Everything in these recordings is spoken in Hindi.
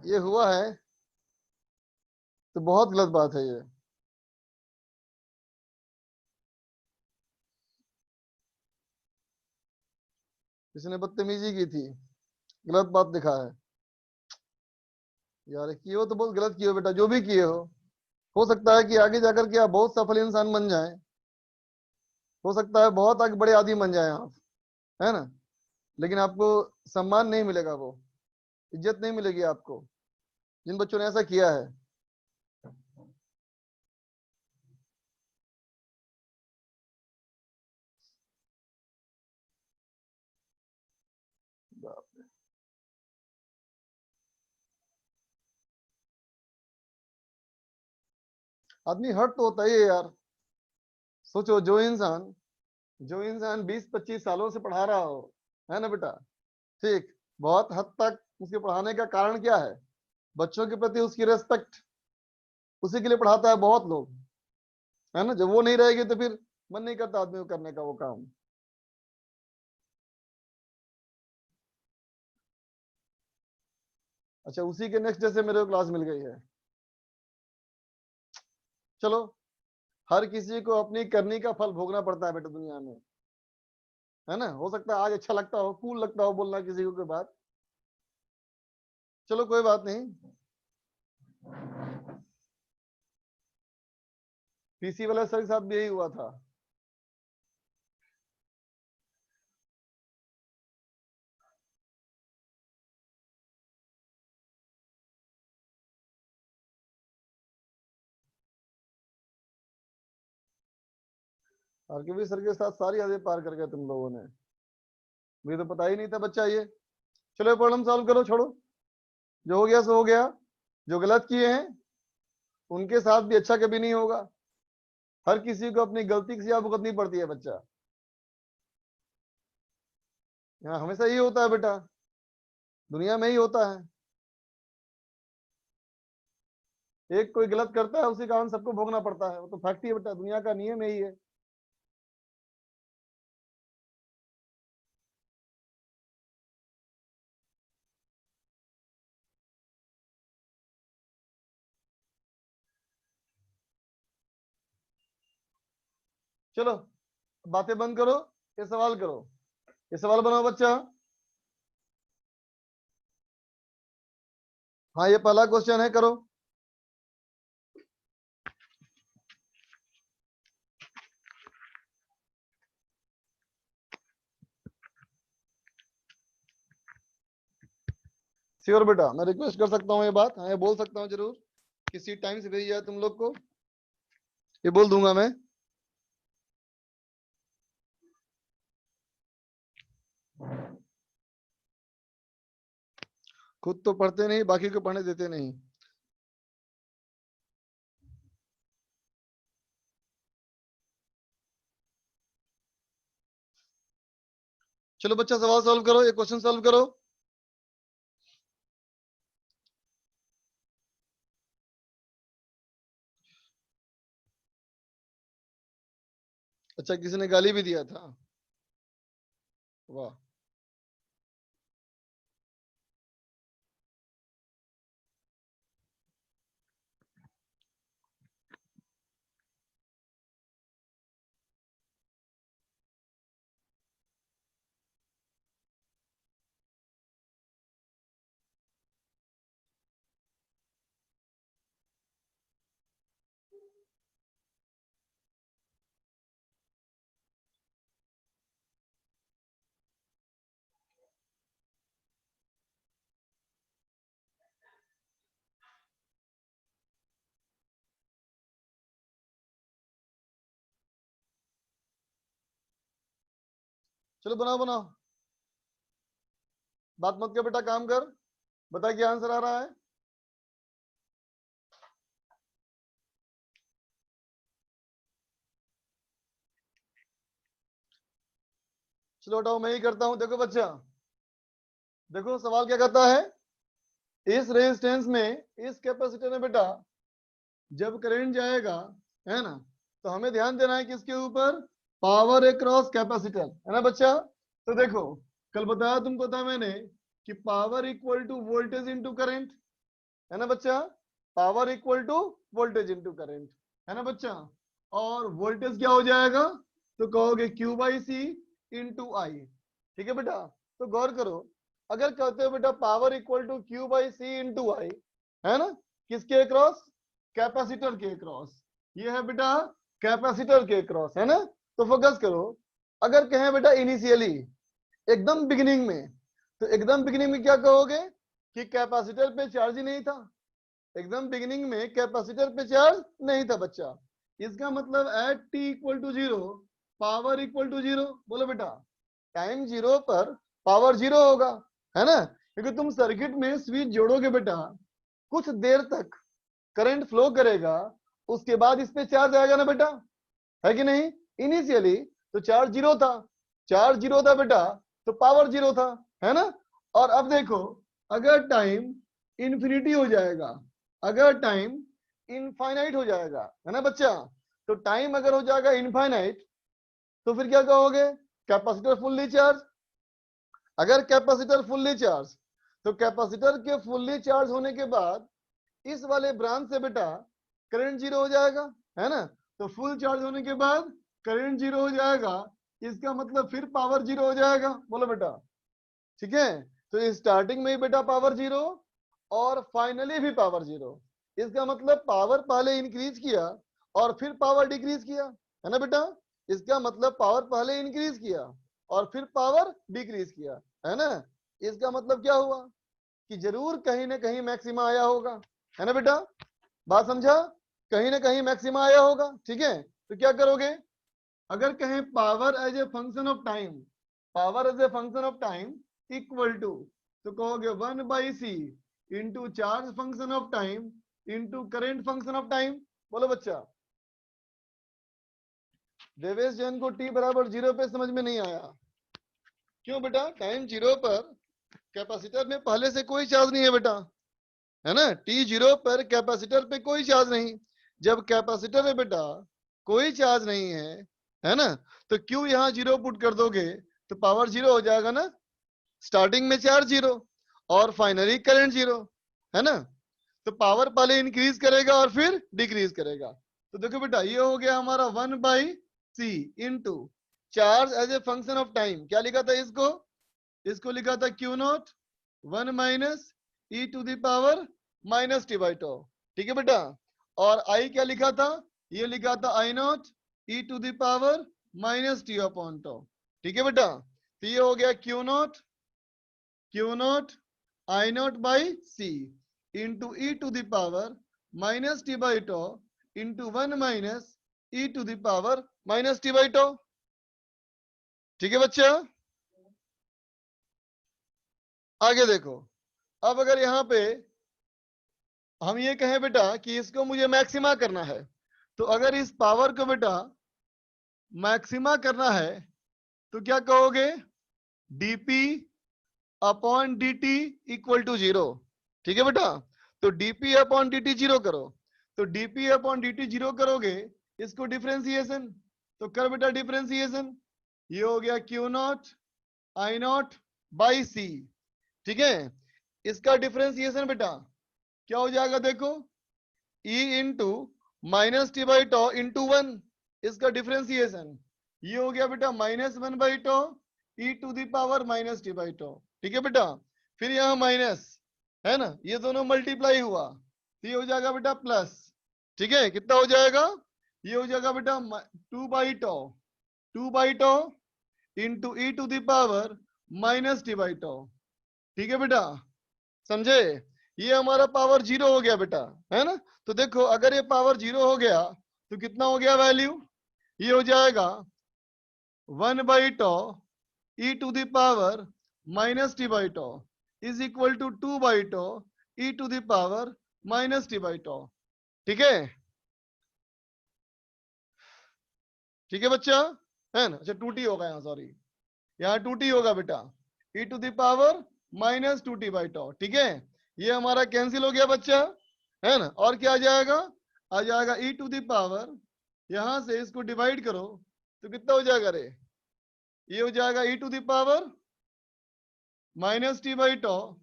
ये हुआ है तो बहुत गलत बात है ये। किसी ने बदतमीजी की थी, गलत बात दिखा है। यार किए हो तो बहुत गलत किए हो बेटा, जो भी किए हो सकता है कि आगे जाकर के आप बहुत सफल इंसान बन जाएं, हो सकता है बहुत आगे बड़े आदमी बन जाएं आप, है ना। लेकिन आपको सम्मान नहीं मिलेगा, वो इज्जत नहीं मिलेगी आपको, जिन बच्चों ने ऐसा किया है। आदमी हर्ट तो होता ही है यार। सोचो, जो इंसान 20-25 सालों से पढ़ा रहा हो, है ना बेटा, ठीक, बहुत हद तक उसके पढ़ाने का कारण क्या है? बच्चों के प्रति उसकी रेस्पेक्ट, उसी के लिए पढ़ाता है बहुत लोग, है ना। जब वो नहीं रहेगी तो फिर मन नहीं करता आदमी को करने का वो काम। अच्छा, उसी के नेक्स्ट डे से मेरे को क्लास मिल गई है। चलो, हर किसी को अपनी करनी का फल भोगना पड़ता है बेटा दुनिया में, है ना। हो सकता है आज अच्छा लगता हो, कूल लगता हो बोलना किसी को कोई बात, चलो कोई बात नहीं। पीसी वाले सर के साथ भी यही हुआ था। आरकेबी सर के साथ सारी यादें पार कर गए तुम लोगों ने, मुझे तो पता ही नहीं था बच्चा ये। चलो प्रॉब्लम सॉल्व करो, छोड़ो, जो हो गया सो हो गया। जो गलत किए हैं उनके साथ भी अच्छा कभी नहीं होगा। हर किसी को अपनी गलती की सजा भुगतनी पड़ती है बच्चा, यहाँ हमेशा यही होता है बेटा, दुनिया में ही होता है। एक कोई गलत करता है उसी कारण सबको भोगना पड़ता है, वो तो फैक्ट ही है बेटा, दुनिया का नियम यही है। चलो, बातें बंद करो, ये सवाल करो, ये सवाल बनाओ बच्चा। हाँ, ये पहला क्वेश्चन है, करो। श्योर बेटा, मैं रिक्वेस्ट कर सकता हूँ ये बात, हाँ ये बोल सकता हूँ जरूर, किसी टाइम से भेज जाए तुम लोग को, ये बोल दूंगा मैं। खुद तो पढ़ते नहीं, बाकी को पढ़ने देते नहीं। चलो बच्चा, सवाल सॉल्व करो, ये क्वेश्चन सॉल्व करो। अच्छा, किसी ने गाली भी दिया था? वाह। चलो बनाओ बनाओ, बात मत कर बेटा, काम कर, बता क्या आंसर आ रहा है। चलो हटाओ, मैं ही करता हूँ। देखो बच्चा, देखो सवाल क्या कहता है, इस रेजिस्टेंस में, इस कैपेसिटर में बेटा, जब करंट जाएगा, है ना, तो हमें ध्यान देना है किसके ऊपर? पावर अक्रॉस कैपेसिटर, है ना बच्चा। तो देखो, कल बताया तुमको था मैंने कि power equal to voltage into current, है ना बच्चा, power equal to voltage into current, है ना बच्चा। और वोल्टेज क्या हो जाएगा, तो कहोगे Q बाई सी इंटू आई। ठीक है बेटा, तो गौर करो, अगर कहते हो beta power equal to Q by C into I, है ना, किसके क्रॉस, कैपेसिटर के क्रॉस, ये है बेटा कैपेसिटर के क्रॉस, है ना। तो फोकस करो, अगर कहें बेटा इनिशियली, एकदम बिगिनिंग में, तो एकदम बिगिनिंग में क्या कहोगे कि कैपेसिटर पे चार्ज ही नहीं था, एकदम बिगिनिंग में कैपेसिटर पे चार्ज नहीं था बच्चा। इसका मतलब at t equal to zero power equal to zero. बोलो बेटा, टाइम जीरो पर पावर जीरो होगा, है ना, क्योंकि तुम सर्किट में स्विच जोड़ोगे बेटा, कुछ देर तक करंट फ्लो करेगा, उसके बाद इस पे चार्ज आएगा ना बेटा, है कि नहीं। इनिशियली तो चार्ज जीरो था, चार्ज जीरो था बेटा, तो पावर जीरो था, है ना। और अब देखो, अगर टाइम इंफिनिटी हो जाएगा, अगर टाइम इनफाइनाइट हो जाएगा, है ना बच्चा, तो टाइम अगर हो जाएगा इनफाइनाइट, तो फिर क्या कहोगे, कैपेसिटर फुल्ली चार्ज। अगर कैपेसिटर फुल्ली चार्ज, तो कैपेसिटर के फुल्ली चार्ज होने के बाद इस वाले ब्रांच से बेटा करंट जीरो हो जाएगा, है ना। तो फुल चार्ज होने के बाद करंट जीरो हो जाएगा, इसका मतलब फिर पावर जीरो हो जाएगा। बोलो बेटा, ठीक है। तो स्टार्टिंग में ही बेटा पावर जीरो और फाइनली भी पावर जीरो, इसका मतलब पावर पहले इंक्रीज किया और फिर पावर डिक्रीज किया, है ना बेटा। इसका मतलब पावर पहले इंक्रीज किया और फिर पावर डिक्रीज किया, है ना। इसका मतलब क्या हुआ कि जरूर कहीं ना कहीं मैक्सिमा आया होगा, है ना बेटा। बात समझा, कहीं ना कहीं मैक्सिमा आया होगा, ठीक है। तो क्या करोगे, अगर कहें power as a function of time, power as a function of time equal to, तो कहोगे 1/c into charge function of time into current function of time. बोलो बच्चा, देवेश जैन को t बराबर जीरो पे समझ में नहीं आया, क्यों बेटा, टाइम जीरो पर कैपेसिटर में पहले से कोई चार्ज नहीं है बेटा, है ना। t जीरो पर कैपेसिटर पे कोई चार्ज नहीं, जब कैपेसिटर में बेटा कोई चार्ज नहीं है ना, तो क्यों यहाँ जीरो पुट कर दोगे, तो पावर जीरो हो जाएगा ना, स्टार्टिंग में चार्ज जीरो और फाइनली करंट जीरो, है ना। तो पावर पहले इंक्रीज करेगा और फिर डिक्रीज करेगा। तो देखो बेटा, ये हो गया हमारा 1/c into charge as a function of time, क्या लिखा था इसको, इसको लिखा था Q naught 1 minus e to the power minus t by two. ठीक है बेटा, और आई क्या लिखा था, ये लिखा था I naught e to the power minus t upon two. ठीक है बेटा, तो ये हो गया q naught I naught by C into e to the power minus t by two into 1 minus e to the power minus t by two. ठीक है बच्चा, आगे देखो, अब अगर यहाँ पे हम ये कहें बेटा कि इसको मुझे मैक्सिमा करना है, तो अगर इस पावर को बेटा मैक्सिमा करना है, तो क्या कहोगे, dp upon dt equal to zero. ठीक है बेटा, तो dp अपॉन dt जीरो करो, तो dp अपॉन dt जीरो करोगे, इसको डिफरेंशिएशन, तो कर बेटा डिफरेंशिएशन, ये हो गया q naught I naught by C. ठीक है, इसका डिफरेंशिएशन बेटा क्या हो जाएगा, देखो e into minus t by two into one, इसका डिफरेंशिएशन, ये हो गया बेटा -1/टो e to the power minus t by to. ठीक है बेटा, फिर यहाँ माइनस, है ना, ये दोनों मल्टीप्लाई हुआ, तो ये हो जाएगा बेटा प्लस। ठीक है, कितना हो जाएगा, ये हो जाएगा बेटा 2/टो into e to the power minus t by to. ठीक है बेटा, समझे, ये हमारा पावर जीरो हो गया बेटा, है ना। तो देखो, अगर ये पावर जीरो हो गया तो कितना हो गया वैल्यू, ये हो जाएगा 1/टो e to the power minus t by tau is equal to 2/टो e to the power minus t by to. ठीक है, ठीक है बच्चा, है ना। अच्छा 2t होगा यहाँ, सॉरी, यहाँ 2t होगा बेटा, e to the power minus 2t by to. ठीक है, ये हमारा कैंसिल हो गया बच्चा, है ना। और क्या आ जाएगा, आ जाएगा ई टू द पावर, यहां से इसको डिवाइड करो तो कितना हो जाएगा रे, ये हो जाएगा e to the power minus t by tau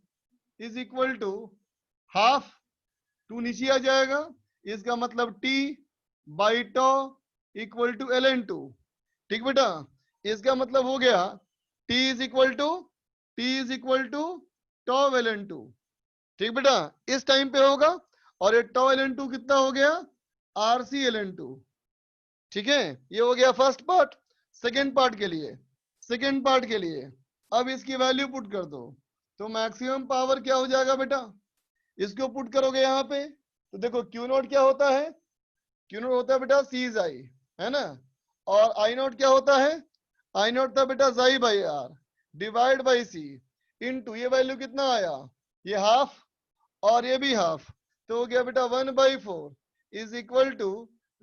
is equal to half 2 नीचे आ जाएगा, इसका मतलब t by tau equal to ln2। ठीक बेटा, इसका मतलब हो गया t is equal to tau ln2। ठीक बेटा, इस टाइम पे होगा, और ये टो ln2 कितना हो गया, RC ln2। ठीक है, ये हो गया फर्स्ट पार्ट। सेकेंड पार्ट के लिए अब इसकी वैल्यू पुट कर दो, तो मैक्सिमम पावर क्या हो जाएगा बेटा, इसको पुट करोगे यहाँ पे, तो देखो क्यू नॉट क्या होता है, क्यू नॉट होता है बेटा सी इज आई, है ना, और आई नॉट क्या होता है, आई नॉट था बेटा जाई by R divide by C into, ये वैल्यू कितना आया, ये हाफ और ये भी हाफ, तो हो गया बेटा 1/4 इज इक्वल टू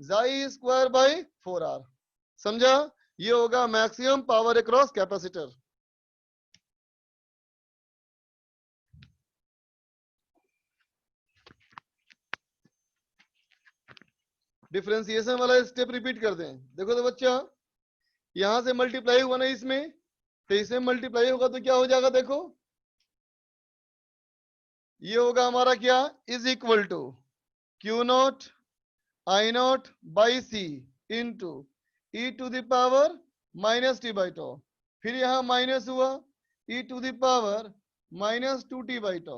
जाई स्क्वायर बाई 4r। समझा, ये होगा maximum power across capacitor. Differentiation वाला स्टेप रिपीट कर दें। देखो तो बच्चा, यहां से मल्टीप्लाई हुआ ना इसमें, तो इसमें मल्टीप्लाई होगा तो क्या हो जाएगा, देखो ये होगा हमारा क्या, is equal to Q naught I naught by C into e to the power minus t by tau, फिर यहां माइनस हुआ e to the power minus 2t by tau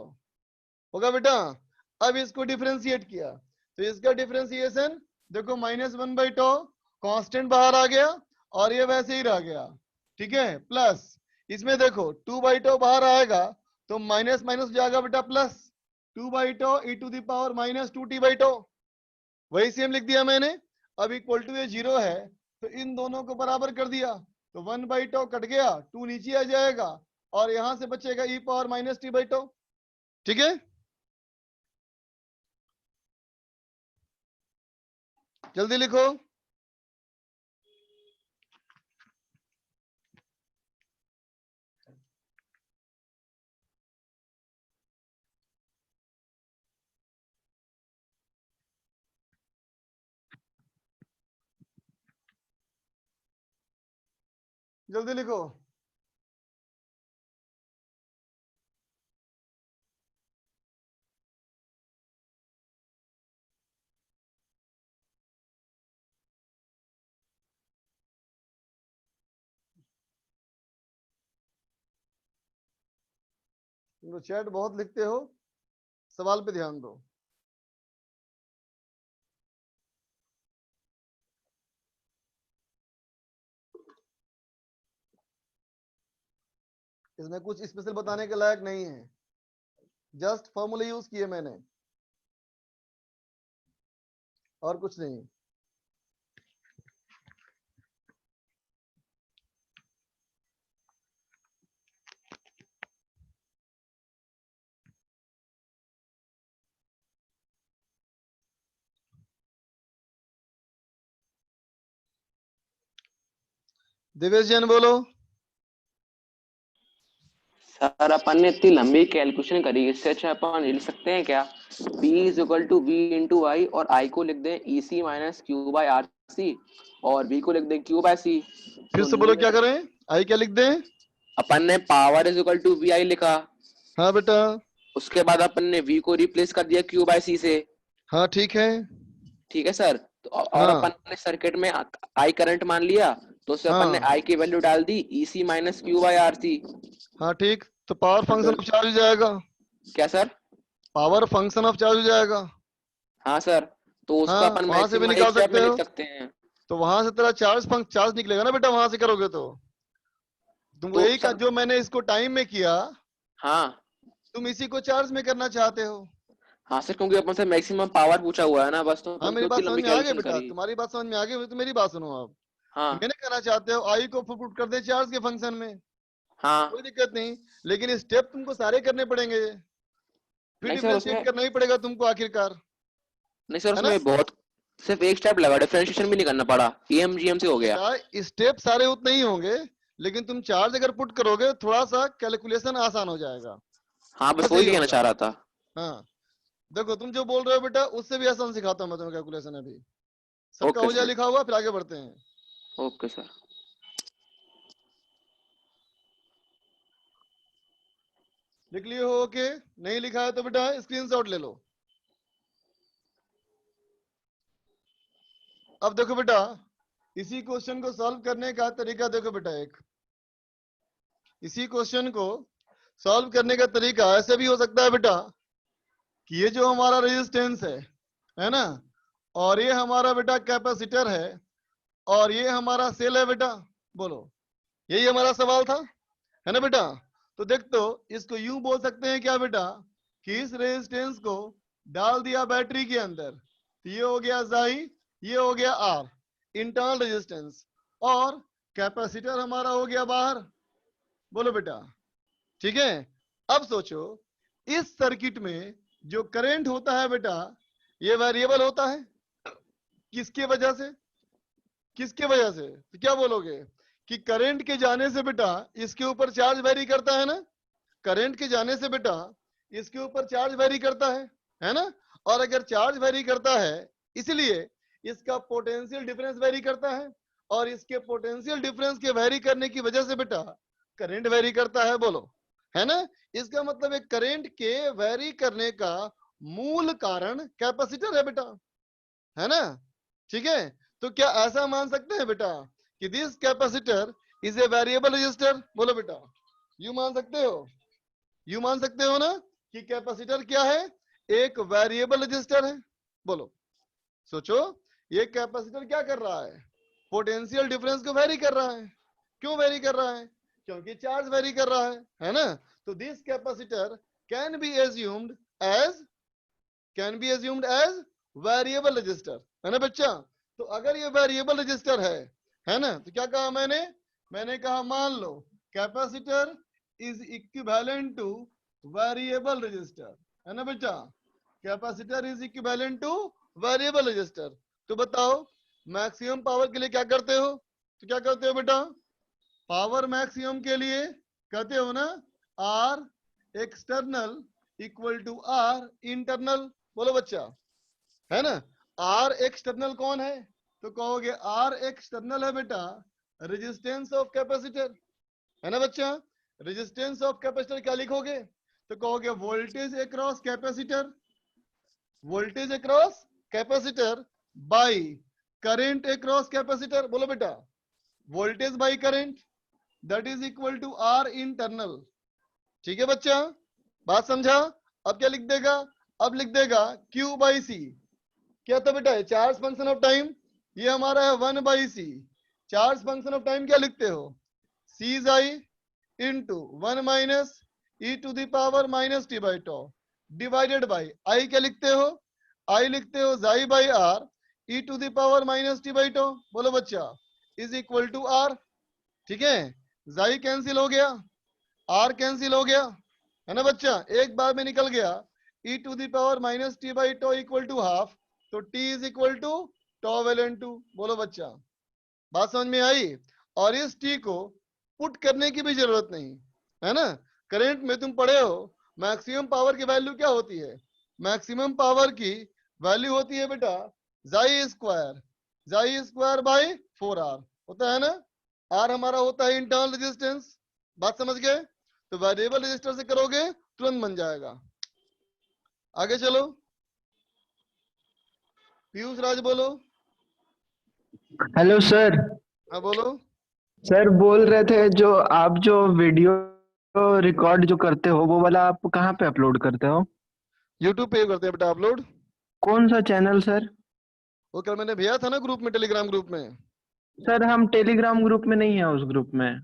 होगा बेटा। अब इसको डिफरेंशिएट किया, तो इसका डिफरेंशिएशन देखो -1/टो कांस्टेंट बाहर आ गया, और ये वैसे ही रह गया। ठीक है, प्लस इसमें देखो 2/टो बाहर आएगा, तो माइनस माइनस जाएगा बेटा प्लस 2/टो ई टू द पावर -2t/टो, वही सेम लिख दिया मैंने। अब इक्वल टू ये 0 है, तो इन दोनों को बराबर कर दिया, तो 1/टो कट गया, 2 नीचे आ जाएगा, और यहां से बचेगा ई पावर -t/टो। ठीक है, जल्दी लिखो। जल्दी लिखो। तुम चैट बहुत लिखते हो, सवाल पे ध्यान दो। इसमें कुछ स्पेशल बताने के लायक नहीं है, जस्ट फॉर्मूले यूज किए मैंने, और कुछ नहीं। दिवेश जैन बोलो। सर अपन ने इतनी लंबी कैलकुलेशन करी, इससे अच्छा अपन लिख सकते हैं क्या, P is equal to V into I, और I को लिख दें EC minus Q by R C, और V को लिख दें Q बाई सी। फिर तो से बोलो क्या करें, आई क्या लिख दें। अपन ने power is equal to VI लिखा, हाँ बेटा। उसके बाद अपन ने V को रिप्लेस कर दिया Q बाई सी से। हाँ ठीक है। ठीक है सर, तो और अपन हाँ ने सर्किट में I करंट मान लिया, तो उससे अपन ने हाँ I की वैल्यू डाल दी EC minus Q by R C. हाँ ठीक, तो पावर फंक्शन ऑफ चार्ज हो जाएगा, क्या sir? Power function of charge हो जाएगा। हाँ सर, तो उसको हाँ, अपन वहां से भी मैक्सिमम एक निकाल स्टेप सकते में लिख हो, सकते हैं। तो वहां से तेरा चार्ज निकलेगा ना बेटा, वहां से करोगे तो तुमको तो यही का सर, जो मैंने इसको टाइम में किया, हाँ तुम इसी को चार्ज में करना चाहते हो। हाँ सर, क्योंकि अपन से मैक्सिमम पावर पूछा हुआ है ना, बस तो हाँ, अपन मेरी क्यों बात इतनी समझ लंबी में आ गई कैलकुलेशन बेटा, करी। तुम्हारी बात समझ में आ गई, तो मेरी बात सुनो आप। तुम हाँ ये नहीं कहना चाहते हो आई को पुट कर दे चार्ज के फंक्शन में, हाँ। कोई दिक्कत नहीं, लेकिन स्टेप तुमको सारे करने पड़ेंगे, फिर नहीं सर डिफरेंशिएट उसमें, करना ही पड़ेगा तुमको आखिरकार, नहीं सर है ना उसमें बहुत, सिर्फ एक स्टेप लगा, डिफरेंशिएशन भी नहीं करना पड़ा, EMGM से हो गया। बेटा। स्टेप सारे उतने ही होंगे, लेकिन तुम चार्ज अगर पुट करोगे थोड़ा सा कैलकुलेशन आसान हो जाएगा, हाँ बस बस वही यही कहना होगा। चाह रहा था। हाँ, देखो तुम जो बोल रहे हो बेटा, उससे भी आसान सिखाता हूँ मैं तुम्हें कैलकुलेशन अभी, सबका ओके हो जाए सर। लिखा हुआ, फिर आगे बढ़ते हैं। Okay sir. लिख लिए हो, ओके। नहीं लिखा है तो बेटा स्क्रीनशॉट ले लो। अब देखो बेटा, इसी क्वेश्चन को सॉल्व करने का तरीका देखो बेटा, एक इसी क्वेश्चन को सॉल्व करने का तरीका ऐसे भी हो सकता है बेटा कि ये जो हमारा रेजिस्टेंस है ना, और ये हमारा बेटा कैपेसिटर है, और ये हमारा सेल है बेटा। बोलो, यही हमारा सवाल था, है ना बेटा। तो देख, तो इसको यूं बोल सकते हैं क्या बेटा कि इस रेजिस्टेंस को डाल दिया बैटरी के अंदर, तो ये हो गया जाई, ये हो गया आर, इंटरनल रेजिस्टेंस, और कैपेसिटर हमारा हो गया बाहर। बोलो बेटा, ठीक है। अब सोचो, इस सर्किट में जो करंट होता है बेटा, ये वेरिएबल होता है। किसके वजह से? किसके वजह से? तो क्या बोलोगे कि करंट के जाने से बेटा इसके ऊपर चार्ज वेरी करता है ना। करंट के जाने से बेटा इसके ऊपर चार्ज वेरी करता है ना। और अगर चार्ज वेरी करता है, इसलिए इसका पोटेंशियल डिफरेंस वेरी करता है, और इसके पोटेंशियल डिफरेंस के वेरी करने की वजह से बेटा करंट वेरी करता है। बोलो, है ना। इसका मतलब है करंट के वेरी करने का मूल कारण कैपेसिटर है बेटा, है ना। ठीक है। तो क्या ऐसा मान सकते हैं बेटा कि this capacitor is a variable resistor? बोलो बेटा, यू मान सकते हो? यू मान सकते हो ना कि कैपेसिटर क्या है? एक वेरिएबल रजिस्टर है। बोलो, सोचो, ये कैपेसिटर क्या कर रहा है? पोटेंशियल डिफरेंस को वेरी कर रहा है। क्यों वेरी कर रहा है? क्योंकि चार्ज वेरी कर रहा है ना। तो this capacitor can be assumed as variable resistor, है ना बच्चा। तो अगर ये वेरिएबल रजिस्टर है ना, तो क्या कहा मैंने कहा मान लो capacitor is equivalent to variable resistor, है ना बेटा। Capacitor is equivalent to variable resistor. तो बताओ, मैक्सिमम पावर के लिए क्या करते हो? तो क्या करते हो बेटा? पावर मैक्सिमम के लिए कहते हो ना R external equal to R internal. बोलो बच्चा, है ना। आर एक्सटर्नल कौन है? तो कहोगे आर एक्सटर्नल है बेटा रेजिस्टेंस ऑफ कैपेसिटर, है ना बच्चा। रेजिस्टेंस ऑफ कैपेसिटर क्या लिखोगे? तो कहोगे voltage across capacitor, voltage across capacitor by current across capacitor. बोलो बेटा, voltage by current that is equal to R internal. ठीक है बच्चा, बात समझा? अब क्या लिख देगा? अब लिख देगा Q बाई सी। क्या था बेटा? चार्ज फंक्शन ऑफ टाइम, ये हमारा है 1 by C. Charge function of time क्या लिखते हो? C is I into 1 minus e to the power minus t by tau divided by I. क्या लिखते हो? आई लिखते हो जाई by R e to the power minus t by tau. बोलो बच्चा, इज इक्वल टू आर। ठीक है, जाई कैंसिल हो गया, आर कैंसिल हो गया, है ना बच्चा। एक बार में निकल गया e to the power minus t by tau equal to half, तो t is equal to tau वेलन टू। बोलो बच्चा, बात समझ में आई? और इस t को पुट करने की भी जरूरत नहीं, है ना। करंट में तुम पढ़े हो मैक्सिमम पावर की वैल्यू क्या होती है? मैक्सिमम पावर की वैल्यू होती है बेटा जाई स्क्वायर बाई 4r होता है ना। r हमारा होता है इंटरनल रेजिस्टेंस। बात समझ गए? तो वेरिएबल रजिस्टर से करोगे तुरंत बन जाएगा। आगे चलो, पीयूष राज बोलो। Hello sir. हाँ बोलो। सर बोल रहे थे जो आप जो वीडियो रिकॉर्ड जो करते हो वो वाला आप कहाँ पे अपलोड करते हो? यूट्यूब पे करते हैं बेटा अपलोड। कौन सा चैनल सर? वो कल मैंने भेजा था ना ग्रुप में, टेलीग्राम ग्रुप में। सर हम टेलीग्राम ग्रुप में नहीं है, उस ग्रुप में।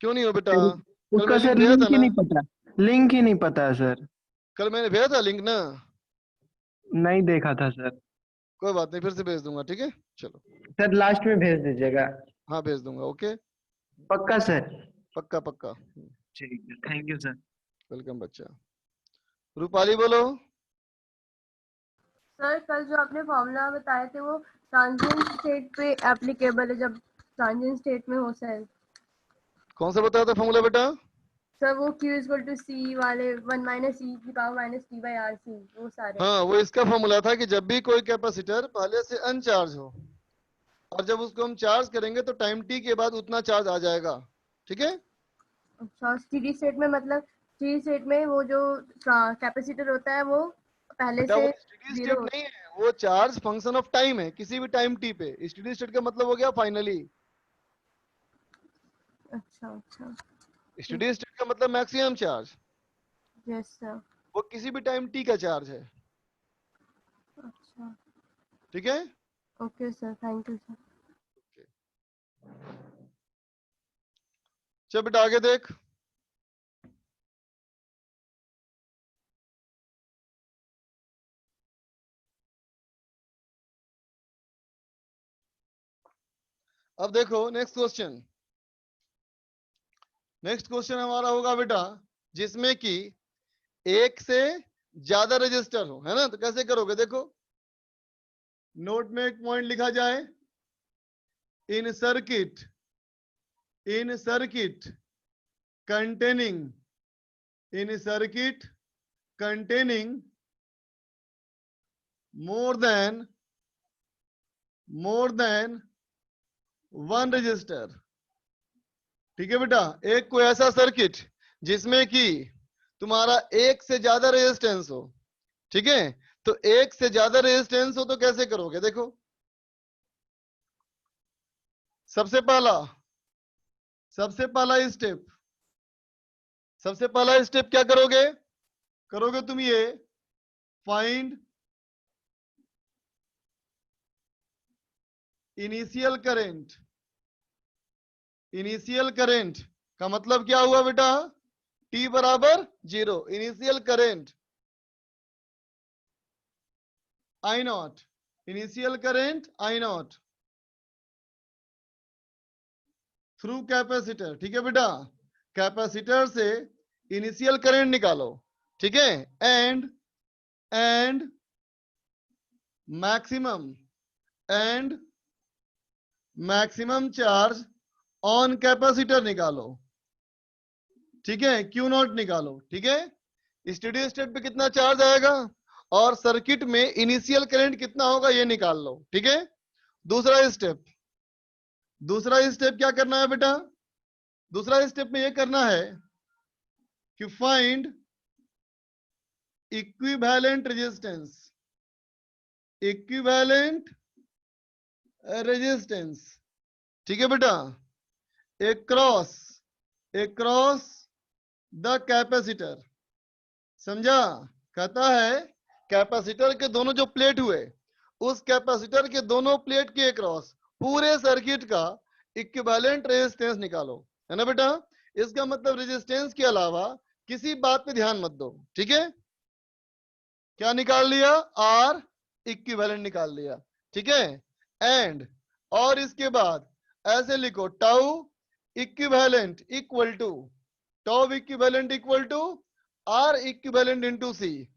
क्यों नहीं हो बेटा? टेली- कल मैं उसका लिंक सर भेजा था लिंक ही ना। नहीं पता। लिंक ही नहीं पता है सर। कल मैंने भेजा था लिंक ना। नहीं देखा था सर। कोई बात नहीं, फिर से भेज दूंगा, ठीक है। चलो, सर लास्ट में भेज दीजिएगा। हाँ भेज दूंगा, ओके। पक्का सर? पक्का पक्का। ठीक है, थैंक यू सर। वेलकम बच्चा। रूपाली बोलो। सर कल जो आपने फॉर्मूला बताए थे वो ट्रांजिएंट स्टेट पे एप्लीकेबल है, जब ट्रांजिएंट स्टेट में हो सर। कौन सा बताया था फॉर्मूला बेटा? सर वो Q इक्वल टू सी वाले 1 माइनस ई की power minus t by R C, वो सारे। हाँ, वो इसका फॉर्मूला था कि जब भी कोई कैपेसिटर पहले से अनचार्ज हो, और जब उसको हम चार्ज करेंगे तो टाइम टी के बाद उतना चार्ज आ जाएगा। ठीक है। अच्छा, स्टेडी स्टेट में मतलब स्टेडी स्टेट में वो जो कैपेसिटर होता है वो पहले बेटा से वो स्टेडी स्टेट जीरो। नहीं है, वो चार्ज फंक्शन ऑफ टाइम है, किसी भी टाइम टी पे। स्टेडी स्टेट का मतलब हो गया फाइनली। अच्छा अच्छा। स्टेडी स्टेट का मतलब मैक्सिमम चार्ज, यस सर। वो किसी भी टाइम टी का चार्ज है। अच्छा। ठीक है। Okay sir, thank you sir. चल बेटा आगे देख। अब देखो नेक्स्ट क्वेश्चन। नेक्स्ट क्वेश्चन हमारा होगा बेटा जिसमें कि एक से ज्यादा रजिस्टर हो, है ना। तो कैसे करोगे देखो, नोट में एक पॉइंट लिखा जाए, in circuit containing in circuit containing more than one resistor. ठीक है बेटा, एक कोई ऐसा सर्किट जिसमें कि तुम्हारा एक से ज्यादा रेजिस्टेंस हो। ठीक है, तो एक से ज्यादा रेजिस्टेंस हो तो कैसे करोगे देखो। सबसे पहला स्टेप क्या करोगे तुम ये, फाइंड इनिशियल करंट का मतलब क्या हुआ बेटा, T बराबर 0, initial current I not, initial current I not through capacitor. ठीक है बेटा, कैपेसिटर से इनिशियल करंट निकालो। ठीक है, and maximum charge on capacitor निकालो। ठीक है, क्यू नॉट निकालो। ठीक है, स्टेडी स्टेट पे कितना चार्ज आएगा और सर्किट में इनिशियल करंट कितना होगा ये निकाल लो। ठीक है, दूसरा स्टेप क्या करना है बेटा, दूसरा स्टेप में ये करना है कि फाइंड इक्विवेलेंट रेजिस्टेंस। ठीक है बेटा, एक्रॉस द कैपेसिटर। समझा, कहता है कैपेसिटर के दोनों जो प्लेट हुए, उस कैपेसिटर के दोनों प्लेट के अक्रॉस पूरे सर्किट का इक्विवेलेंट रेजिस्टेंस निकालो, है ना बेटा। इसका मतलब रेजिस्टेंस के अलावा किसी बात पे ध्यान मत दो। ठीक है, क्या निकाल लिया, आर इक्विवेलेंट निकाल लिया। ठीक है, एंड और इसके बाद ऐसे लिखो, tau equivalent equal to R equivalent into C,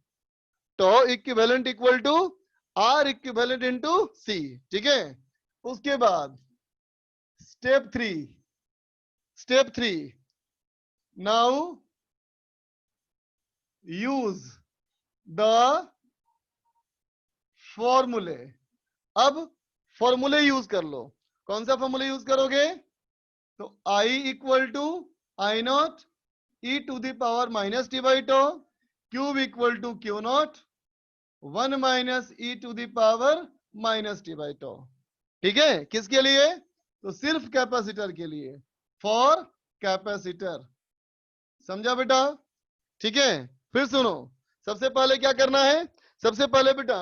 tau equivalent equal to R equivalent into C. ठीक है, उसके बाद step three now use the formulae. अब फॉर्मूले यूज कर लो। कौन सा फॉर्मूला यूज करोगे, तो I equal to I naught e to the power minus t by two, Q equal to Q naught 1 minus e to the power minus t by to. ठीक है, किसके लिए, तो सिर्फ कैपेसिटर के लिए, फॉर कैपेसिटर। समझा बेटा। ठीक है, फिर सुनो, सबसे पहले क्या करना है, सबसे पहले बेटा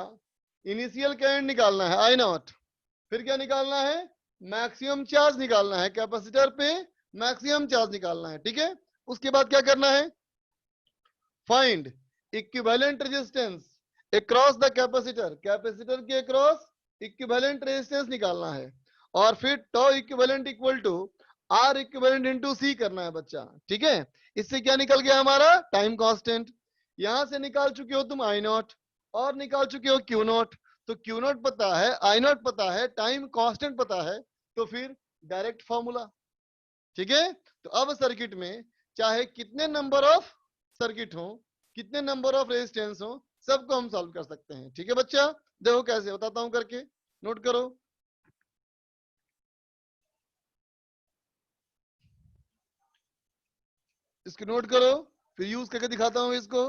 इनिशियल करंट निकालना है आई नॉट, फिर क्या निकालना है, मैक्सिमम चार्ज निकालना है कैपेसिटर पे, मैक्सिमम चार्ज निकालना है। ठीक है, उसके बाद क्या करना है, find equivalent resistance across the capacitor, capacitor के अक्रॉस इक्विवेलेंट रेजिस्टेंस निकालना है, और फिर tau equivalent equal to R equivalent into C करना है बच्चा। ठीक है, इससे क्या निकल गया हमारा, टाइम कांस्टेंट। यहां से निकाल चुके हो तुम आई नॉट और निकाल चुके हो क्यू नॉट, तो क्यू नॉट पता है, आई नॉट पता है, टाइम कांस्टेंट पता है, तो फिर डायरेक्ट फॉर्मूला। ठीक है, तो अब सर्किट में चाहे कितने नंबर ऑफ सर्किट हो, कितने नंबर ऑफ रेजिस्टेंस हो, सबको हम सॉल्व कर सकते हैं। ठीक है बच्चा, देखो कैसे बताता हूं करके, नोट करो। इसको नोट करो, फिर यूज करके दिखाता हूं इसको।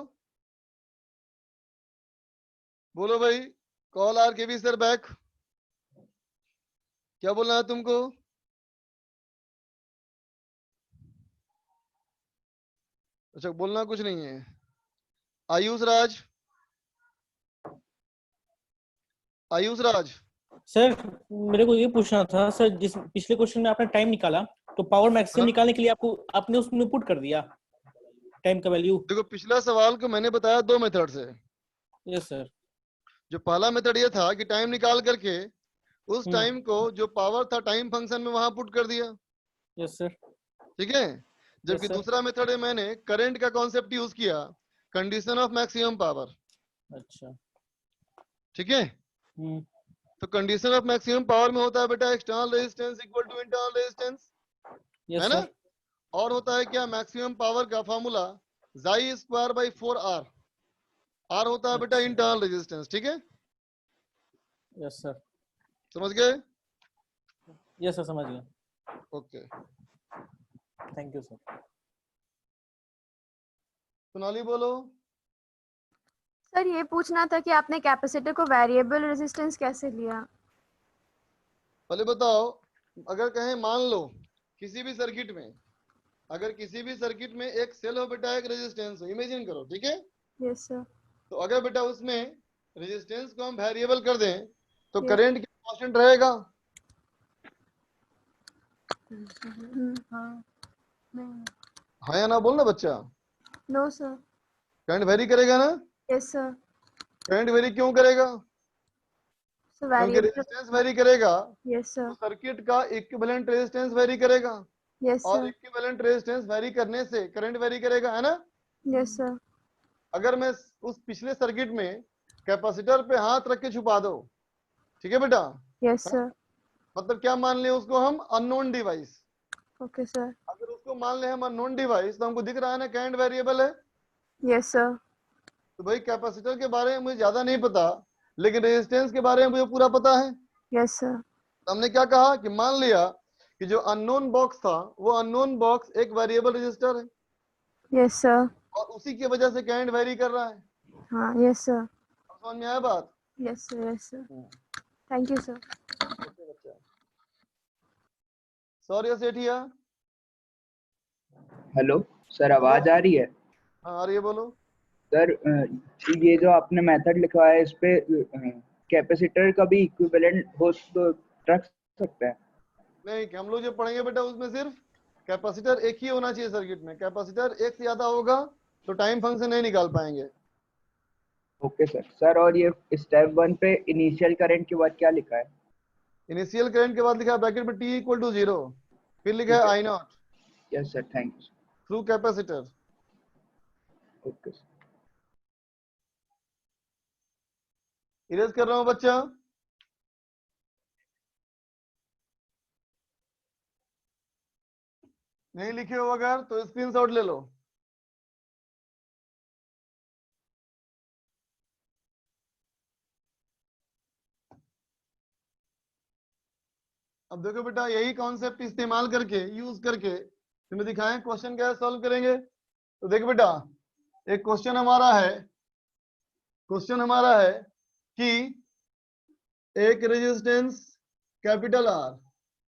बोलो भाई, कॉल आर के बी सर बैक। क्या बोलना है तुमको? अच्छा बोलना कुछ नहीं है। आयुष राज, आयुष राज। सर मेरे को ये पूछना था सर, जिस पिछले क्वेश्चन में आपने टाइम निकाला तो पावर मैक्सिमम हाँ? निकालने के लिए आपने उसमें पुट कर दिया टाइम का वैल्यू। देखो पिछला सवाल को मैंने बताया दो मेथड से। Yes sir. जो पहला मेथड ये था कि टाइम निकाल करके उस हम्म। टाइम को जो पावर था टाइम फंक्शन में वहां पुट कर दिया, यस सर। ठीक है। जबकि सर। दूसरा मेथड है मैंने करंट का कॉन्सेप्ट यूज किया, कंडीशन ऑफ मैक्सिमम पावर, अच्छा। ठीक है। हम्म। तो कंडीशन ऑफ मैक्सिमम पावर में होता है बेटा external resistance equal to internal resistance, है यस ना। सर। और होता है क्या मैक्सिमम पावर का फॉर्मूला जाई स्क्वायर बाई 4R। आर होता है बेटा अच्छा। इंटरनल रेजिस्टेंस, ठीक है। Yes sir. समझ गए? यस सर समझ गया। Okay. Thank you sir. Sonali बोलो। सर ये पूछना था कि आपने कैपेसिटर को वेरिएबल रेजिस्टेंस कैसे लिया? पहले बताओ, अगर कहें मान लो किसी भी सर्किट में, अगर किसी भी सर्किट में एक सेल हो बेटा, एक रेजिस्टेंस हो, इमेजिन करो, ठीक है। Yes sir. तो अगर बेटा उसमें रेजिस्टेंस को हम वेरिएबल कर दें तो Yes. करंट क्या कांस्टेंट रहेगा? हाँ। हाँ या ना बोलना बच्चा। No sir. करंट वेरी करेगा ना? Yes sir. करंट वेरी क्यों करेगा? सो क्योंकि वेरिएबल। रेजिस्टेंस वेरी करेगा यस तो सर। सर्किट का इक्विवेलेंट रेजिस्टेंस वेरी करेगा, यस और सर। इक्विवेलेंट रेजिस्टेंस वेरी करने से करंट वेरी करेगा, है ना। Yes sir. अगर मैं उस पिछले सर्किट में कैपेसिटर पे हाथ रख के छुपा दो, ठीक है बेटा, यस हाँ? सर। मतलब क्या मान लिया उसको हम अननोन डिवाइस। Okay sir. अगर उसको मान ले हम अननोन डिवाइस तो हमको दिख रहा है ना करंट वेरिएबल है। Yes sir. तो भाई कैपेसिटर के बारे में मुझे ज्यादा नहीं पता, लेकिन रेजिस्टेंस के बारे में मुझे पूरा पता है। Yes sir. तो हमने क्या कहा कि मान लिया कि जो अननोन बॉक्स था वो अननोन बॉक्स एक वेरिएबल रजिस्टर है, यस सर। और उसी की वजह से करंट वेरी कर रहा है। हाँ यस सर। अब समझ में आया बात? Yes sir. Yes sir. Thank you sir. Sorry Sethia. Hello sir, आवाज आ रही है? हाँ आ रही है, बोलो। सर ये जो आपने मेथड लिखवाया है इस पे कैपेसिटर का भी इक्विवेलेंट हो तो रख सकते हैं? नहीं, हम लोग जो पढ़ेंगे बेटा उसमें सिर्फ कैपेसिटर एक ही होना चाहिए सर्किट में। कैपेसिटर एक से ज्यादा होगा तो टाइम फंक्शन नहीं निकाल पाएंगे। Okay sir. सर और ये स्टेप 1 पे इनिशियल करंट के बाद क्या लिखा है? इनिशियल करंट के बाद लिखा है ब्रैकेट में T इक्वल टू 0, फिर लिखा ठीक है है। I naught yes sir, thank you. Through capacitor. Okay sir. Erase कर रहा हूँ बच्चा। नहीं लिखे हो अगर तो स्क्रीनशॉट ले लो। अब देखो बेटा, यही कॉन्सेप्ट इस्तेमाल करके यूज करके तुम्हें दिखाएं क्वेश्चन कैसे सॉल्व करेंगे। तो देखो बेटा, एक क्वेश्चन हमारा है, क्वेश्चन हमारा है कि एक रेजिस्टेंस कैपिटल आर,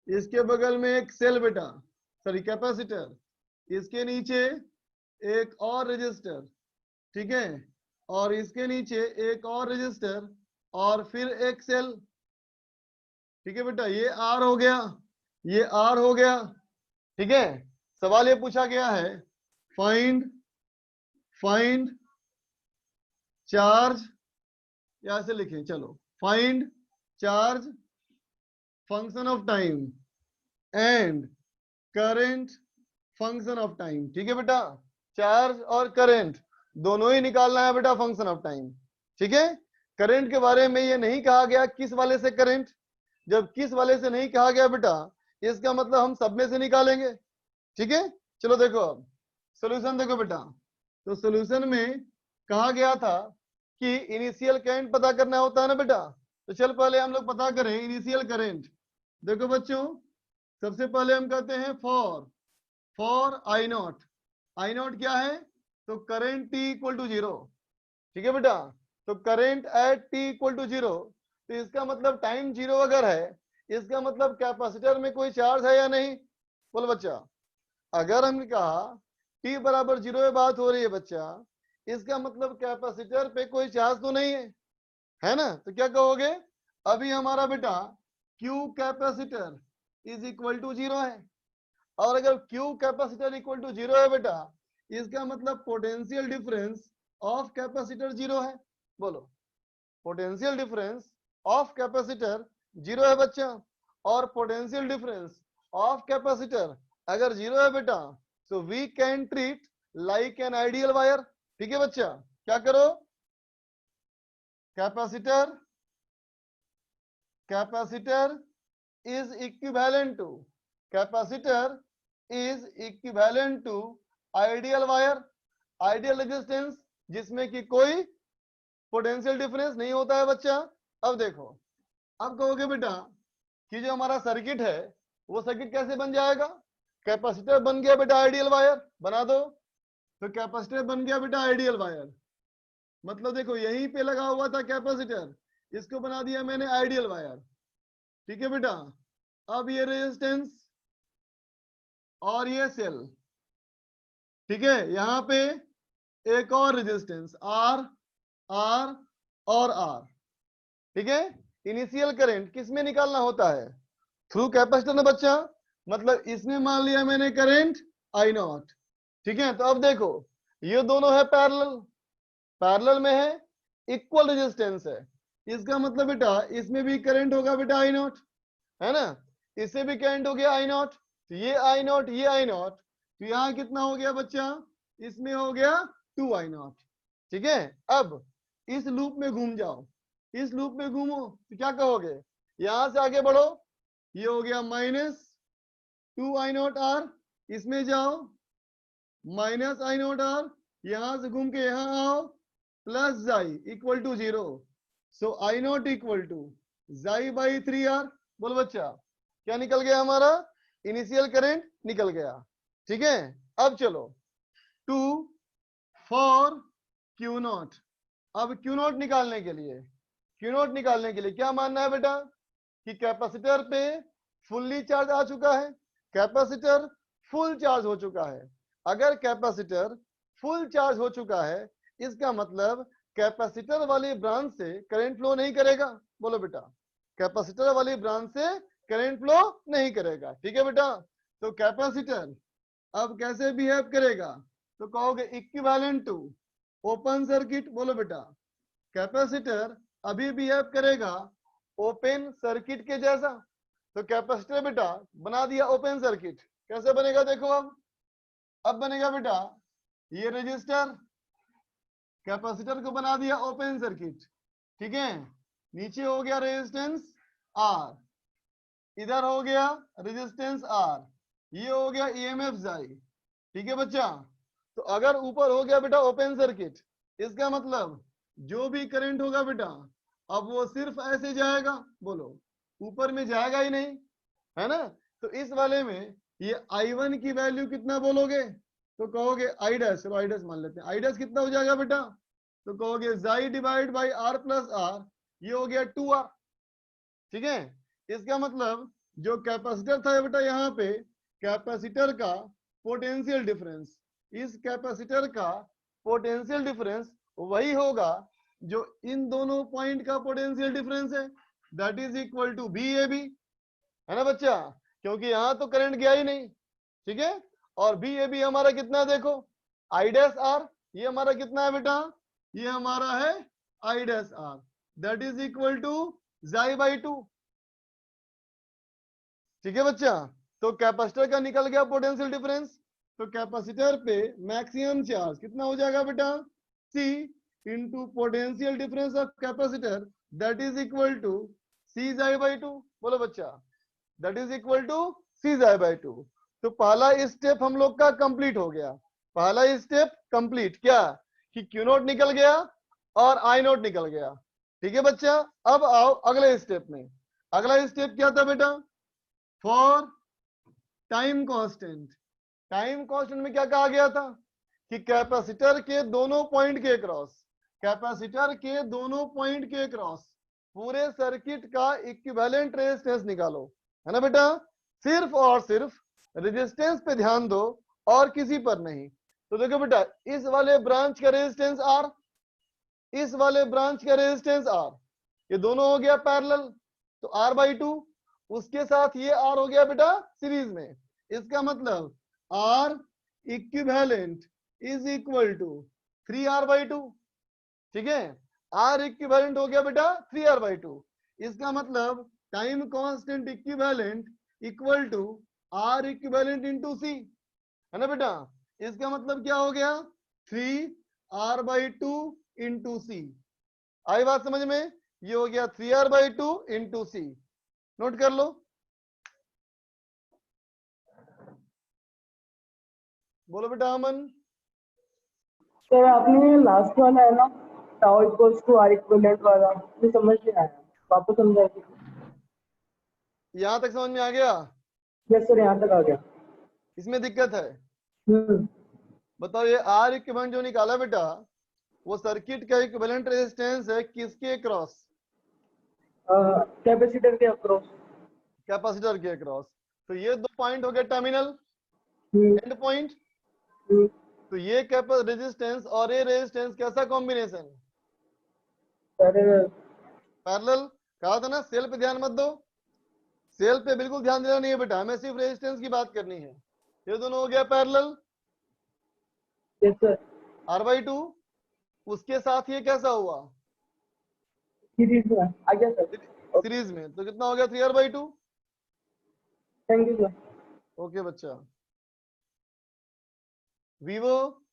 इसके बगल में एक सेल बेटा, सॉरी कैपेसिटर, इसके नीचे एक और रजिस्टर, ठीक है, और इसके नीचे एक और रजिस्टर, और फिर एक सेल, ठीक है बेटा। ये आर हो गया, ये आर हो गया, ठीक है। सवाल ये पूछा गया है फाइंड फाइंड चार्ज, या ऐसे लिखें चलो, find charge function of time and current function of time, ठीक है बेटा। चार्ज और करंट दोनों ही निकालना है बेटा फंक्शन ऑफ टाइम, ठीक है। करंट के बारे में ये नहीं कहा गया किस वाले से करंट, जब किस वाले से नहीं कहा गया बेटा इसका मतलब हम सब में से निकालेंगे, ठीक है। चलो देखो अब सॉल्यूशन देखो बेटा। तो सॉल्यूशन में कहा गया था कि इनिशियल करंट पता करना होता है ना बेटा। तो चल पहले हम लोग पता करें इनिशियल करंट। देखो बच्चों, सबसे पहले हम कहते हैं for I not. I not क्या है? तो करंट T इक्वल टू 0, ठीक है बेटा। तो current at t equal to 0, तो इसका मतलब टाइम 0 अगर है, इसका मतलब कैपेसिटर में कोई चार्ज है या नहीं? बोलो बच्चा। अगर हमने कहा t बराबर 0 पे बात हो रही है बच्चा, इसका मतलब कैपेसिटर पे कोई चार्ज तो नहीं है ना? तो क्या कहोगे? अभी हमारा बेटा Q capacitor is equal to 0 है, और अगर Q कैपेसिटर इक्वल टू 0 है बेटा, इसका मतलब पोटेंशियल डिफरेंस ऑफ कैपेसिटर 0 है। बोलो, पोटेंशियल डिफरेंस ऑफ कैपेसिटर 0 है बच्चा, और पोटेंशियल डिफरेंस ऑफ कैपेसिटर अगर 0 है बेटा, so we can treat like an ideal wire। ठीक है बच्चा, क्या करो? Capacitor is equivalent to ideal wire, ideal resistance जिसमें कि कोई पोटेंशियल डिफरेंस नहीं होता है बच्चा। अब देखो, अब कहोगे बेटा कि जो हमारा सर्किट है वो सर्किट कैसे बन जाएगा? कैपेसिटर बन गया बेटा आइडियल वायर, बना दो। तो कैपेसिटर बन गया बेटा आइडियल वायर, मतलब देखो यहीं पे लगा हुआ था कैपेसिटर, इसको बना दिया मैंने आइडियल वायर। ठीक है बेटा, अब ये रेजिस्टेंस और ये सेल, ठीक है, यहाँ पे एक और रेजिस्टेंस R और R। ठीक है, इनिशियल करंट किस में निकालना होता है? थ्रू कैपेसिटर ना बच्चा, मतलब इसमें मान लिया मैंने करंट I0। ठीक है, तो अब देखो ये दोनों है पैरेलल में है, इक्वल रेजिस्टेंस है, इसका मतलब बेटा इसमें भी करंट होगा बेटा I0, है ना? इससे भी करंट हो गया I0, तो ये I0 ये I0, तो यहाँ कितना हो गया बच्चा? इसमें हो गया 2I0। ठीक है, अब इस लूप में घूम जाओ, इस लूप में घूमो तो क्या कहोगे? यहां से आगे बढ़ो, ये हो गया -2I0R, इसमें जाओ -I0R, यहां से घूम के यहां आओ, प्लस जाई equal to 0, so I0 equal to जाई बाई 3R। बोल बच्चा, क्या निकल गया हमारा? इनिशियल करंट निकल गया। ठीक है, अब चलो 2 4 Q0। अब Q0 निकालने के लिए क्या मानना है बेटा? कि कैपेसिटर पे फुल्ली चार्ज आ चुका है, कैपेसिटर फुल चार्ज हो चुका है। अगर कैपेसिटर फुल चार्ज हो चुका है, इसका मतलब कैपेसिटर वाली ब्रांच से करंट फ्लो नहीं करेगा। बोलो बेटा, कैपेसिटर वाली ब्रांच से करंट फ्लो नहीं करेगा। ठीक है बेटा, तो कैपेसिटर अब कैसे बिहेव करेगा? तो कहोगे इक्विवेलेंट टू ओपन सर्किट। बोलो बेटा, कैपेसिटर अभी बिहेव करेगा ओपन सर्किट के जैसा, तो कैपेसिटर बेटा बना दिया ओपन सर्किट। कैसे बनेगा देखो, अब बनेगा बेटा ये रेजिस्टर, कैपेसिटर को बना दिया ओपन सर्किट। ठीक है, नीचे हो गया रेजिस्टेंस R, इधर हो गया रेजिस्टेंस R, ये हो गया EMF जाई। ठीक है बच्चा, तो अगर ऊपर हो गया बेटा ओपन सर्किट, इसका मतलब जो भी करंट होगा बेटा अब वो सिर्फ ऐसे जाएगा। बोलो, ऊपर में जाएगा ही नहीं, है ना? तो इस वाले में ये I1 की वैल्यू कितना बोलोगे? तो कहोगे I डैश, चलो I डैश मान लेते हैं। I डैश कितना हो जाएगा बेटा? तो कहोगे जाई divide by R plus R, ये हो गया 2R। ठीक है, इसका मतलब जो कैपेसिटर था बेटा यहाँ पे, कैपेसिटर का पोटेंशियल डिफरेंस, इस कैपेसिटर का पोटेंशियल डिफरेंस वही होगा जो इन दोनों पॉइंट का पोटेंशियल डिफरेंस है, that is equal to VAB, है ना बच्चा? क्योंकि यहां तो करंट गया ही नहीं। ठीक है, और VAB हमारा कितना देखो, I डैश R, ये हमारा कितना है बेटा? ये हमारा है I dash R, that is equal to जाई बाई 2। ठीक है बच्चा, तो कैपेसिटर का निकल गया पोटेंशियल डिफरेंस, तो कैपेसिटर पे मैक्सिमम चार्ज कितना हो जाएगा बेटा? C into potential difference of capacitor, that is equal to C जाई बाई 2। बोलो बच्चा, that is equal to C जाई बाई 2। तो पहला स्टेप हम लोग का कंप्लीट हो गया, पहला स्टेप कंप्लीट। क्या? कि Q0 निकल गया और I0 निकल गया। ठीक है बच्चा, अब आओ अगले स्टेप में। अगला स्टेप क्या था बेटा? For time constant. Time constant में क्या कहा गया था? कि कैपेसिटर के दोनों पॉइंट के क्रॉस, कैपेसिटर के दोनों पॉइंट के क्रॉस पूरे सर्किट का इक्विवेलेंट रेजिस्टेंस निकालो, है ना बेटा। सिर्फ और सिर्फ रेजिस्टेंस पे ध्यान दो और किसी पर नहीं। तो देखो बेटा, इस वाले ब्रांच का रेजिस्टेंस आर, इस वाले ब्रांच का रेजिस्टेंस आर, ये दोनों हो गया पैरेलल, तो आर बाई टू, उसके साथ ये आर हो गया बेटा सीरीज में। इसका मतलब R equivalent is equal to 3r/2, ठीक है। आर इक्विवेलेंट हो गया बेटा 3r/2। इसका मतलब time constant equivalent equal to R equivalent into C, है ना बेटा। इसका मतलब क्या हो गया 3r/2 इंटू सी। आई बात समझ में? ये हो गया 3r/2 इंटू सी। नोट कर लो। बोलो बेटा अमन। सर आपने लास्ट वाला है ना, tau equals to R equivalent वाला, मुझे समझ नहीं आया, वापस समझा दीजिए। यहां तक समझ में आ गया? यस सर, यहाँ तक आ गया। इसमें दिक्कत है? हम्म, बताओ, ये आर इक्विवेलेंट जो निकाला बेटा, वो सर्किट का इक्विवेलेंट रेजिस्टेंस है किसके क्रॉस? कैपेसिटर के अक्रॉस। कैपेसिटर के क्रॉस। तो ये दो पॉइंट हो गए टर्मिनल, हम्म, एंड पॉइंट। हम्म, तो ये रेजिस्टेंस और ये रेजिस्टेंस कैसा कॉम्बिनेशन? Sir parallel. कहा था ना सेल पे ध्यान मत दो, सेल पे बिल्कुल ध्यान देना नहीं है बेटा, हमें सिर्फ रेजिस्टेंस की बात करनी है। ये दोनों हो गया पैरेलल, यस सर, r/2। उसके साथ ये कैसा हुआ सीरीज में आ गया सर। सीरीज में, तो कितना हो गया 3r/2। Thank you sir. Okay बच्चा। वीवो।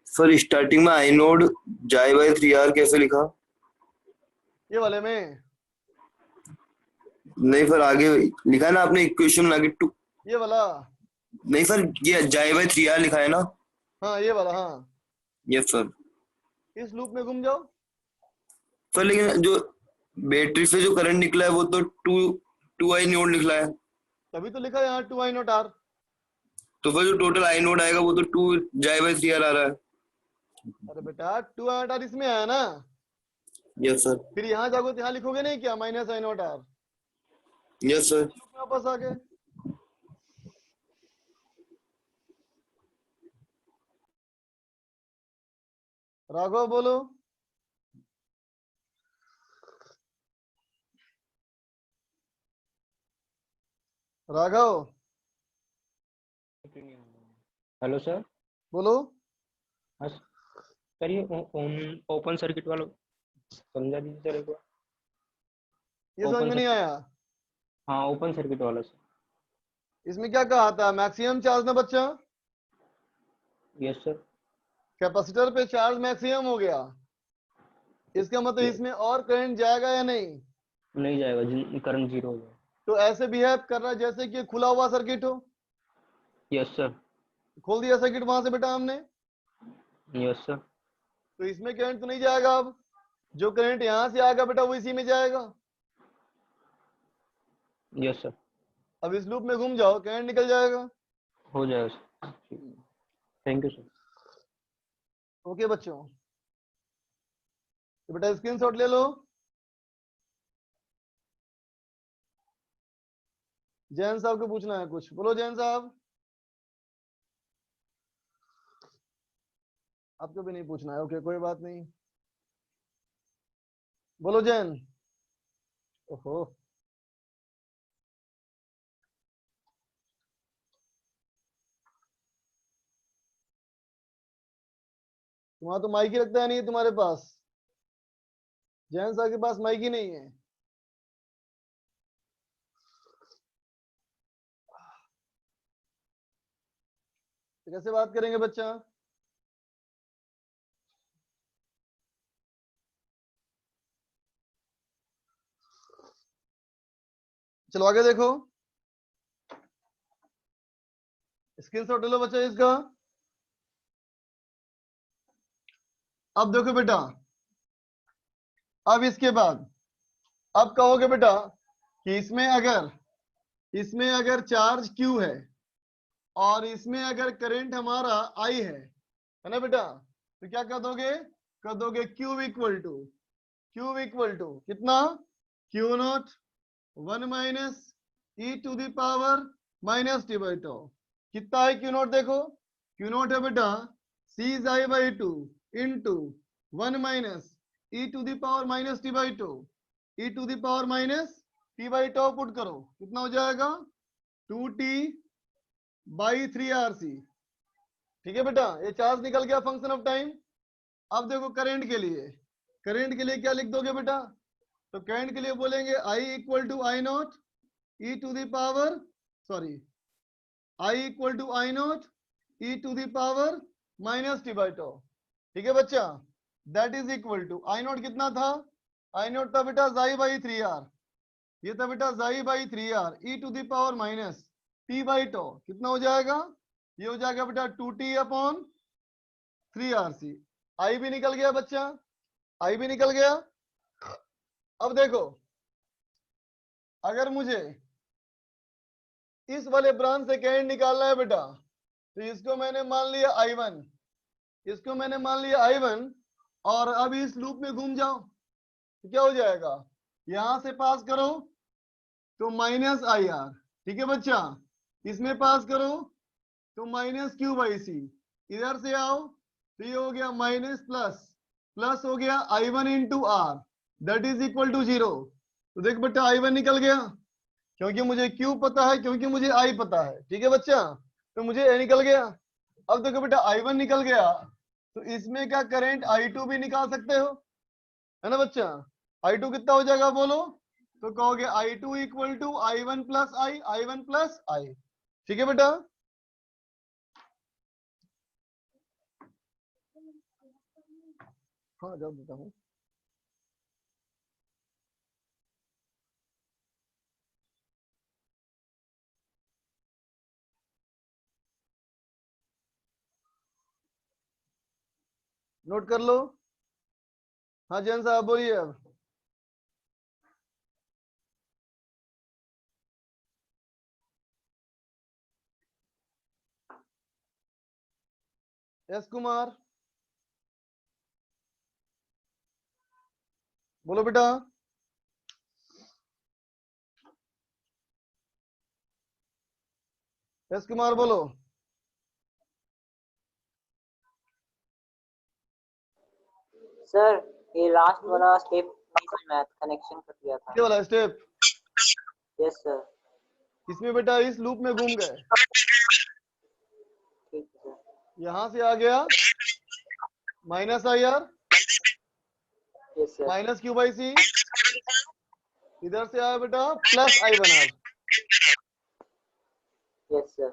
सर स्टार्टिंग में आई नोड जाई बाय 3r कैसे लिखा? ये वाले में नहीं सर, आगे लिखा है ना आपने इक्वेशन आगे टू। ये वाला, नहीं सर, ये जाई बाय 3r लिखा है ना? हाँ ये वाला, हाँ। Yes sir. इस लूप में घूम जाओ। सर लेकिन जो बैटरी से जो करंट निकला है वो तो 2i नोड निकला है। तभी तो लिखा है यहाँ 2i0r। तो फिर जो टोटल आई नोड आएगा वो तो 2 जाई बाय 3r आ रहा है। अरे बेटा 2i0r इसमें आया ना, यस सर। फिर यहाँ जाओगे तो यहाँ लिखोगे नहीं क्या -i0r? Yes sir. वापस आ गए। राघव बोलो। Raghav hello sir. बोलो। हाँ सर, ये ओपन सर्किट वाला समझा दीजिए सर एक बार। ये समझ Open में नहीं circuit। आया? हाँ ओपन सर्किट वाला सर। इसमें क्या कहा था? मैक्सिमम चार्ज ना बच्चा, यस सर। कैपेसिटर पे चार्ज मैक्सिमम हो गया, इसका मतलब Yes। इसमें और करंट जाएगा या नहीं? नहीं जाएगा, करंट जीरो हो जाएगा। तो ऐसे बिहेव कर रहा है जैसे कि खुला हुआ सर्किट हो। Yes sir. खोल दिया सर्किट वहां से बेटा हमने, यस सर। तो इसमें करंट तो नहीं जाएगा। अब जो करंट यहां से आएगा बेटा वो इसी में जाएगा। Yes sir. अब इस लूप में घूम जाओ, करंट निकल जाएगा। हो जाएगा sir. Thank you sir. Okay बच्चों, तो बेटा स्क्रीनशॉट ले लो। जैन साहब को पूछना है कुछ, बोलो जैन साहब। आपको भी नहीं पूछना है, ओके कोई बात नहीं। बोलो जैन। ओहो, तुम्हारा तो माइक ही लगता है नहीं है तुम्हारे पास। जैन साहब के पास माइक ही नहीं है। तो कैसे बात करेंगे बच्चा? चलो आगे देखो, स्क्रीनशॉट ले लो बच्चा इसका। अब देखो बेटा, अब इसके बाद अब कहोगे बेटा कि इसमें अगर चार्ज Q है और इसमें अगर करंट हमारा I है ना बेटा, तो क्या कर दोगे क्यू इक्वल टू कितना, q naught 1 minus e to the power minus t by two. कितना है क्यू नॉट, देखो क्यू नॉट है बेटा C is I by two into 1 minus e to the power minus t by two, e to the power minus t by two put करो, कितना हो जाएगा 2t बाई 3RC। ठीक है बेटा, ये चार्ज निकल गया फंक्शन ऑफ टाइम। अब देखो करंट के लिए क्या लिख दोगे बेटा, तो करंट के लिए बोलेंगे I equal to I naught e to the power I equal to I naught e to the power minus t by two. ठीक है बच्चा, that is equal to I naught कितना था, आई नॉट था बेटा जाई बाई 3R, ये था बेटा जाई by 3R e to the power minus t by two. कितना हो जाएगा, ये हो जाएगा बेटा 2t अपॉन 3RC। आई भी निकल गया बच्चा, आई भी निकल गया। अब देखो अगर मुझे इस वाले ब्रांच से करंट निकालना है बेटा, तो इसको मैंने मान लिया I1, इसको मैंने मान लिया I1, और अब इस लूप में घूम जाओ तो क्या हो जाएगा, यहां से पास करो तो माइनस IR। ठीक है बच्चा, इसमें पास करो तो माइनस क्यू बाई सी, इधर से आओ तो ये हो गया माइनस प्लस हो गया I1 into R that is equal to 0। तो देख बेटा I1 निकल गया, क्योंकि मुझे Q पता है, क्योंकि मुझे I पता है। ठीक है बच्चा, तो मुझे A निकल गया। अब देखो बेटा I1 निकल गया, तो इसमें क्या करंट I2 भी निकाल सकते हो, है ना बच्चा। I2 कितना हो जाएगा बोलो, तो कहोगे I2 equal to I1 plus I। ठीक है बेटा, हाँ जब देता हूँ। नोट कर लो। हाँ जैन साहब बोलिए अब। एस कुमार बोलो बेटा। एस कुमार बोलो। सर ये लास्ट वाला स्टेप नहीं समझ में आया, कनेक्शन कर दिया था। ये वाला स्टेप, यस सर। इसमें बेटा इस लूप में घूम गए, ठीक है सर। यहां से आ गया minus IR yes sir. Minus Q by C, इधर से आया बेटा plus I1R। Yes sir.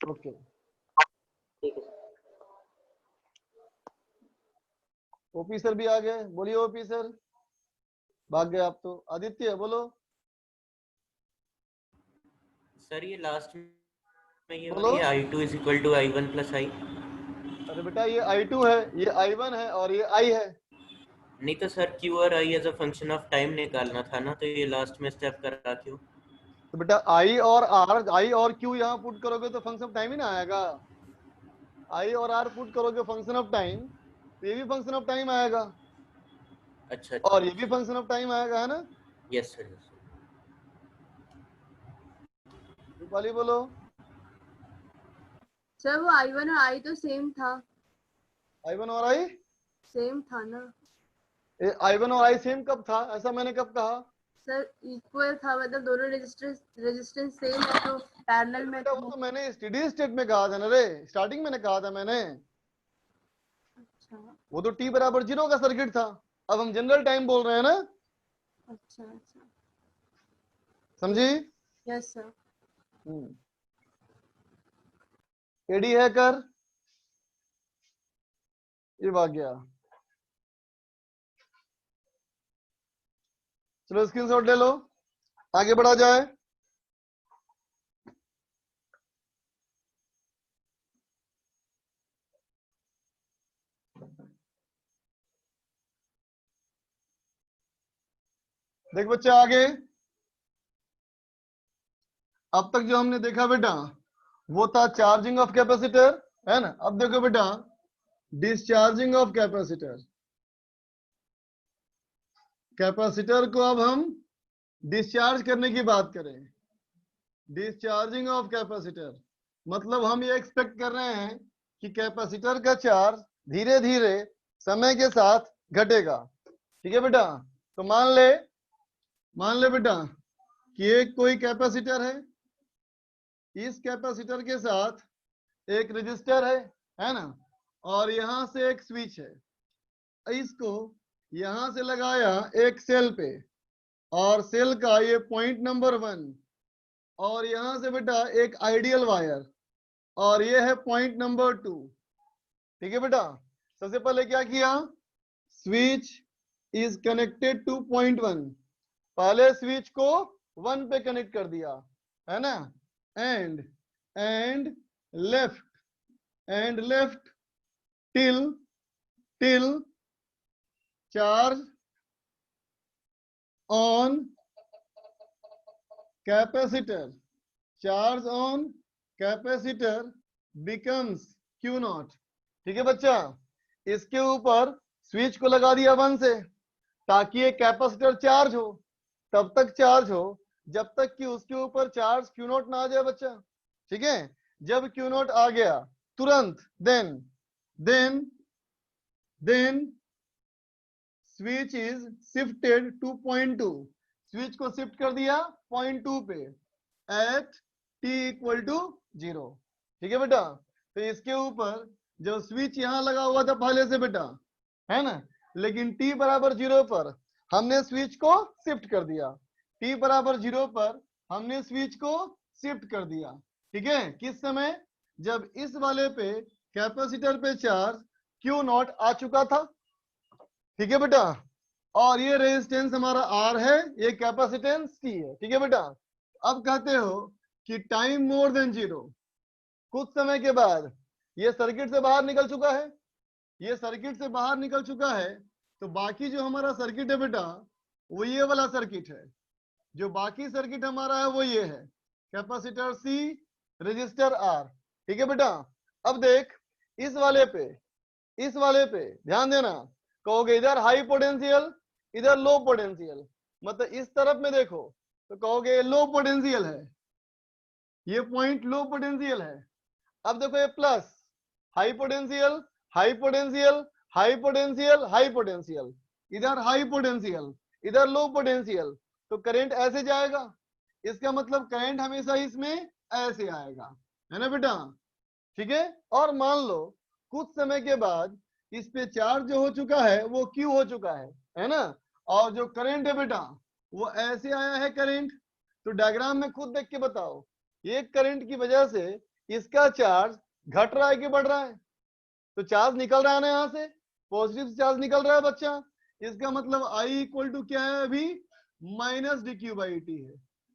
Okay, ठीक है सर। ओपी सर भी आ गए, बोलिए ओपी सर। भाग गए आप तो। आदित्य बोलो। सर ये लास्ट में ये बोलो। वाली I2 is equal to I1 plus I। अरे बेटा ये I2 है, ये I1 है और ये I है। नहीं तो सर Q और I as a function of time निकालना था ना, तो ये लास्ट में स्टेप करा क्यों? तो बेटा I और Q यहाँ पुट करोगे तो फंक्शन ऑफ टाइम ही ना आएगा। I और R पुट करोगे फंक्शन ऑफ टाइम, तो ये भी फंक्शन ऑफ टाइम आएगा। अच्छा और ये भी फंक्शन ऑफ टाइम आएगा, है ना। Yes sir. दीपाली बोलो। सर वो I1 और I तो सेम था। I1 और I सेम था ना I1 और I सेम कब था, ऐसा मैंने कब कहा? सर, इक्वल था, मतलब दोनों रेजिस्टेंस सेम है तो पैरेलल में बेटा वो तो मैंने स्टेडी स्टेट में कहा था ना रे, स्टार्टिंग में कहा था मैंने। अच्छा वो तो t बराबर 0 का सर्किट था, अब हम जनरल टाइम बोल रहे हैं ना। अच्छा अच्छा समझी? Yes sir. एडी है कर, ये भाग गया। चलो स्क्रीनशॉट ले लो, आगे बढ़ा जाए। देख बच्चे आगे, अब तक जो हमने देखा बेटा वो था चार्जिंग ऑफ कैपेसिटर, है ना। अब देखो बेटा डिस्चार्जिंग ऑफ कैपेसिटर, कैपेसिटर को अब हम डिस्चार्ज करने की बात करें, डिस्चार्जिंग ऑफ कैपेसिटर मतलब हम ये एक्सपेक्ट कर रहे हैं कि कैपेसिटर का चार्ज धीरे धीरे समय के साथ घटेगा। ठीक है बेटा, तो मान ले बेटा कि एक कोई कैपेसिटर है, इस कैपेसिटर के साथ एक रजिस्टर है ना, और यहां से एक स्विच है, इसको यहां से लगाया एक सेल पे, और सेल का ये पॉइंट नंबर 1, और यहां से बेटा एक आइडियल वायर, और ये है पॉइंट नंबर 2। ठीक है बेटा, सबसे पहले क्या किया, switch is connected two point 1, पहले स्विच को 1 पे कनेक्ट कर दिया, है ना, and left till charge on capacitor, charge on capacitor becomes Q0। ठीक है बच्चा, इसके ऊपर स्विच को लगा दिया 1 से, ताकि ये कैपेसिटर चार्ज हो, तब तक चार्ज हो जब तक कि उसके ऊपर चार्ज Q0 ना आ जाए बच्चा। ठीक है, जब Q0 आ गया तुरंत then switch is shifted to point 2, switch को शिफ्ट कर दिया पॉइंट 2 पे at t equal to 0। ठीक है बेटा, तो इसके ऊपर जो स्विच यहां लगा हुआ था पहले से बेटा, है ना, लेकिन t बराबर 0 पर हमने स्विच को शिफ्ट कर दिया, t बराबर 0 पर हमने स्विच को शिफ्ट कर दिया। ठीक है, किस समय, जब इस वाले पे कैपेसिटर पे चार्ज Q0 आ चुका था। ठीक है बेटा, और ये रेजिस्टेंस हमारा R है, ये कैपेसिटेंस T है। ठीक है बेटा, अब कहते हो कि टाइम मोर देन 0, कुछ समय के बाद ये सर्किट से बाहर निकल चुका है, ये सर्किट से बाहर निकल चुका है, तो बाकी जो हमारा सर्किट है बेटा वो ये वाला सर्किट है, जो बाकी सर्किट हमारा है वो ये है, कैपेसिटर C, रजिस्टर R। ठीक है बेटा, अब देख इस वाले पे ध्यान देना, कहोगे इधर हाई पोटेंशियल इधर लो पोटेंशियल, मतलब इस तरफ में देखो तो कहोगे लो पोटेंशियल है, ये पॉइंट लो पोटेंशियल है। अब देखो ये plus high potential high potential high potential high potential, इधर हाई पोटेंशियल इधर लो पोटेंशियल, तो करंट ऐसे जाएगा, इसका मतलब करंट हमेशा इसमें ऐसे आएगा, है ना बेटा। ठीक है, और मान लो कुछ समय के बाद इस पे चार्ज जो हो चुका है वो Q हो चुका है ना, और जो करंट है बेटा वो ऐसे आया है करंट, तो डायग्राम में खुद देख के बताओ, ये करंट की वजह से इसका चार्ज घट रहा है कि बढ़ रहा है, तो चार्ज निकल रहा है ना, यहाँ से पॉजिटिव चार्ज निकल रहा है बच्चा, इसका मतलब I इक्वल टू क्या है अभी, माइनस dq/dt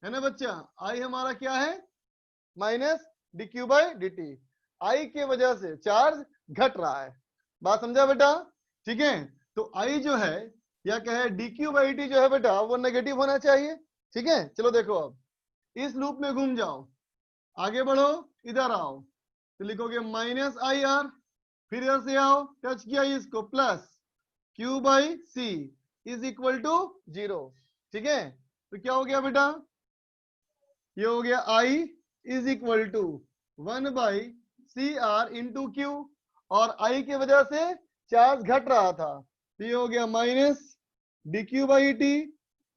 है ना बच्चा। I हमारा क्या है, माइनस dq/dt, I के वजह से चार्ज घट रहा है, बात समझा बेटा। ठीक है, तो I जो है या कहे dq/dt जो है बेटा वो नेगेटिव होना चाहिए। ठीक है, चलो देखो अब इस लूप में घूम जाओ, आगे बढ़ो, इधर आओ, तो लिखोगे माइनस IR, फिर इधर से आओ, टच किया इसको, plus Q/C is equal to 0। ठीक है, तो क्या हो गया बेटा, ये हो गया I is equal to 1/CR into Q, और I की वजह से चार्ज घट रहा था, तो ये हो गया minus dq/dt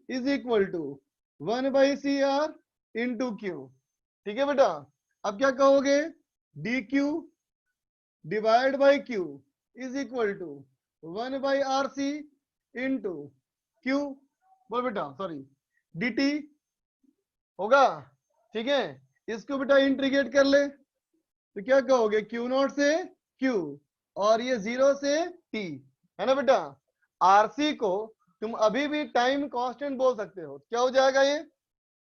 is equal to 1/CR into Q। ठीक है बेटा, अब क्या कहोगे, dq divide by Q is equal to 1/RC into Q, बोल बेटा सॉरी dt होगा। ठीक है, इसको बेटा इंटीग्रेट कर ले, तो क्या कहोगे, Q0 से Q और ये 0 से T, है ना बेटा। RC को तुम अभी भी टाइम कांस्टेंट बोल सकते हो, क्या हो जाएगा ये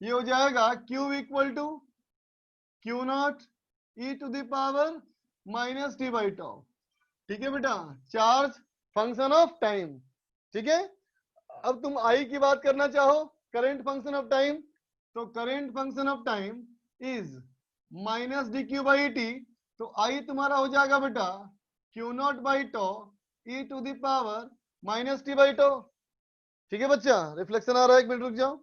हो जाएगा Q equal to Q0 e to the power minus T/τ। ठीक है बेटा, चार्ज फंक्शन ऑफ टाइम। ठीक है, अब तुम I की बात करना चाहो, करंट फंक्शन ऑफ टाइम, तो current function of time is minus dq/dt, तो I तुम्हारा हो जाएगा बेटा Q naught by to e to the power minus t by to. ठीक है बच्चा, रिफ्लेक्शन आ रहा है, 1 मिनट रुक जाओ।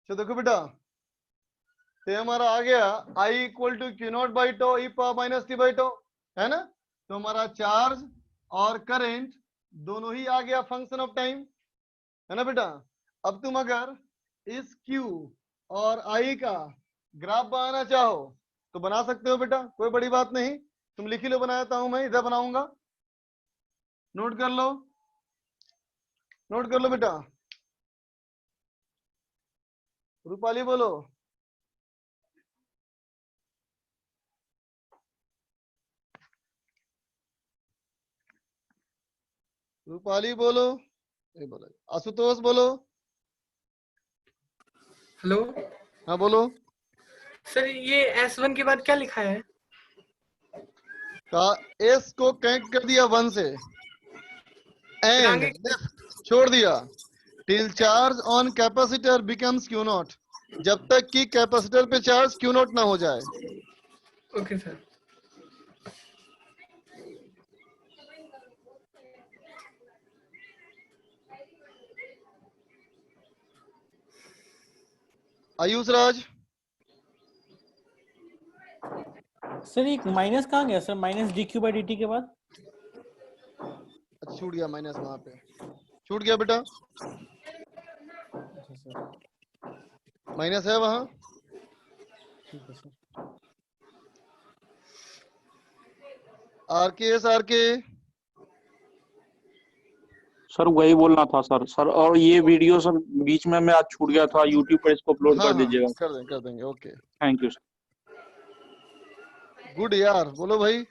तो देखो बेटा, तो हमारा आ गया I equal to Q naught by to e power minus t by tau, है ना। तो हमारा चार्ज और करंट दोनों ही आ गया फंक्शन ऑफ टाइम, है ना बेटा। अब तुम अगर इस Q और I का ग्राफ बनाना चाहो तो बना सकते हो बेटा, कोई बड़ी बात नहीं। तुम लिख ही लो, बनाता हूं मैं, इधर बनाऊंगा, नोट कर लो, नोट कर लो बेटा। रूपाली बोलो। रूपाली बोलो, ये बोलो। आशुतोष बोलो। हेलो हाँ बोलो। सर, ये S1 के बाद क्या लिखा है? का एस को कनेक्ट कर दिया 1 से, फिर एंड आगे लेफ्ट छोड़ दिया, till charge on capacitor becomes Q not, जब तक कि कैपेसिटर पे चार्ज क्यू नॉट ना हो जाए। Okay sir. Ayush Raj. Sir एक माइनस कहाँ गया sir, minus d q by d t के बाद? अच्छा छूट गया माइनस, वहां पे छूट गया बेटा, अच्छा सर, माइनस है वहां। ठीक है सर। आर के सर वही बोलना था सर और ये वीडियो सर बीच में मैं आज छूट गया था, यूट्यूब पर इसको अपलोड हाँ कर हाँ दीजिएगा। कर देंगे okay. Thank you sir. Good यार, बोलो भाई,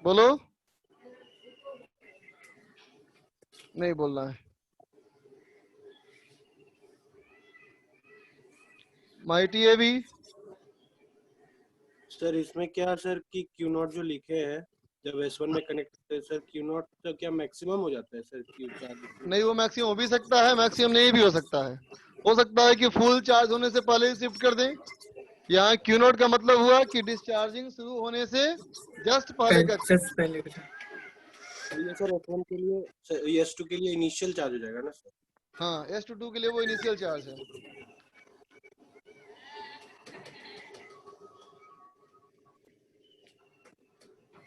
बोलो। नहीं बोलना है। माइटी है भी। सर इसमें क्या सर कि क्यू नॉट जो लिखे हैं जब S1 में कनेक्ट करते हैं सर, क्यू नॉट तो क्या मैक्सिमम हो जाता है सर क्यू चार्ज? नहीं, वो मैक्सिमम हो भी सकता है, मैक्सिमम नहीं भी हो सकता है। हो सकता है कि फुल चार्ज होने से पहले ही शिफ्ट कर दें। यहाँ क्यू नॉट का मतलब हुआ कि डिस्चार्जिंग शुरू होने से जस्ट पहले का। जस्ट पहले का। ये सर S1 के लिए, S2 के लिए इनिशियल चार्ज हो जाएगा ना सर? हाँ, S22 के लिए वो इनिशियल चार्ज है।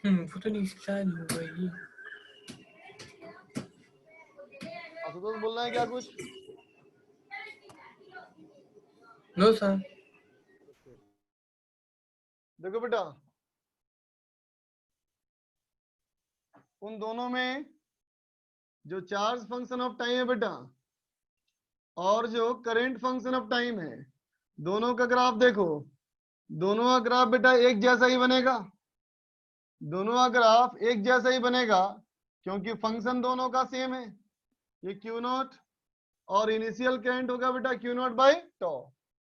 वो तो नहीं चार्ज हो गई। आशुतोष बोलना है क्या कुछ? No sir. देखो बेटा, उन दोनों में जो चार्ज फंक्शन ऑफ टाइम है बेटा, और जो करेंट फंक्शन ऑफ टाइम है, दोनों का ग्राफ देखो, दोनों का ग्राफ बेटा एक जैसा ही बनेगा, दोनों का ग्राफ एक जैसा ही बनेगा, क्योंकि फंक्शन दोनों का सेम है। ये क्यू नॉट और इनिशियल करंट होगा बेटा क्यू नॉट बाई टॉ।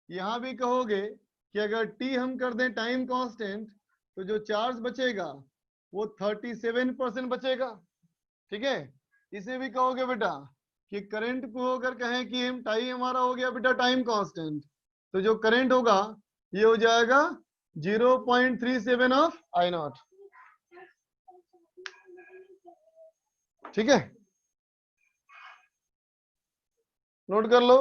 यहां भी कहोगे कि अगर टी हम कर दें टाइम कांस्टेंट, तो जो चार्ज बचेगा वो 37% बचेगा। ठीक है, इसे भी कहोगे बेटा कि करंट को अगर कहें कि हम टाइम हमारा हो गया बेटा टाइम कांस्टेंट, तो जो करंट होगा ये हो जाएगा 0.37 ऑफ आई नॉट। ठीक है, नोट कर लो।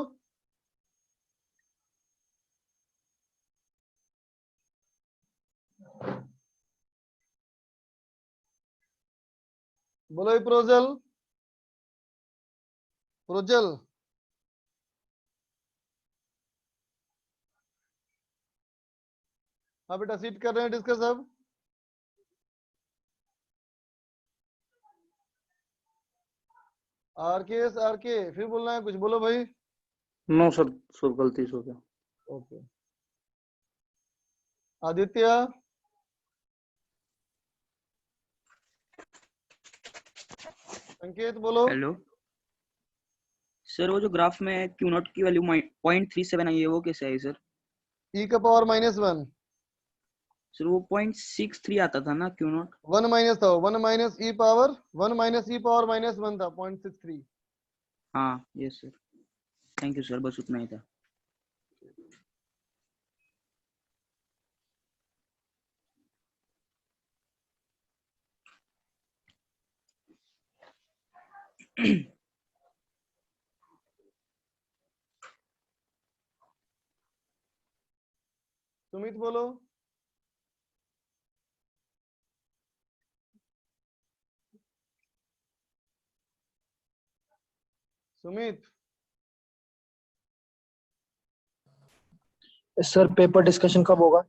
बोलो ये प्रोजल, प्रोजल हाँ बेटा, सीट कर रहे हैं डिस्कस अब। आर के फिर बोलना है कुछ, बोलो भाई। नो सर, सर गलती से हो गया। ओके, आदित्य। संकेत बोलो। हेलो सर, वो जो ग्राफ में क्यू नॉट की वैल्यू 0.37 आई है, वो कैसे आई सर? ई का पावर -1 सर वो 0.63 आता था ना क्यू नॉट? 1 माइनस था, 1 माइनस ई पावर -1 था 0.63। हाँ yes sir, thank you sir, बस उतना ही था। सुमित बोलो। सुमित। सर पेपर डिस्कशन कब होगा?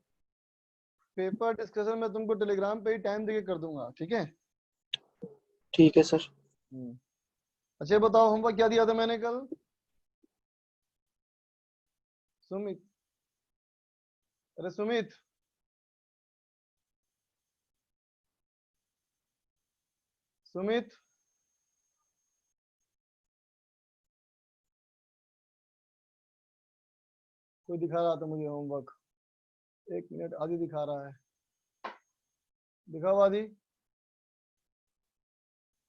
पेपर डिस्कशन में तुमको टेलीग्राम पे ही टाइम देके कर दूंगा, ठीक है? ठीक है सर। अच्छा बताओ, होमवर्क क्या दिया था मैंने कल? सुमित, अरे सुमित, सुमित कोई दिखा रहा था मुझे होमवर्क, 1 मिनट, आदि दिखा रहा है, दिखाओ आदि।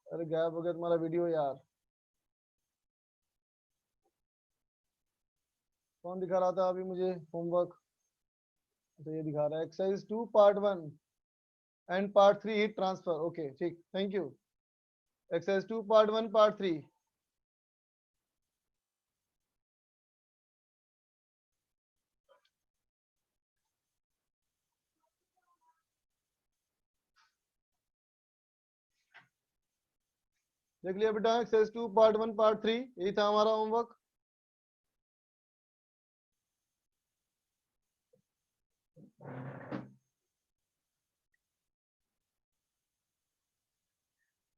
अरे गायब हो गया तुम्हारा वीडियो यार, कौन दिखा रहा था अभी मुझे होमवर्क? अच्छा ये दिखा रहा है, exercise 2 part 1 and part 3 heat transfer. Okay ठीक, thank you. Exercise 2 part 1 part 3। देख लिया बेटा, एक्सरसाइज 2 पार्ट 1 पार्ट 3, यही था हमारा होमवर्क।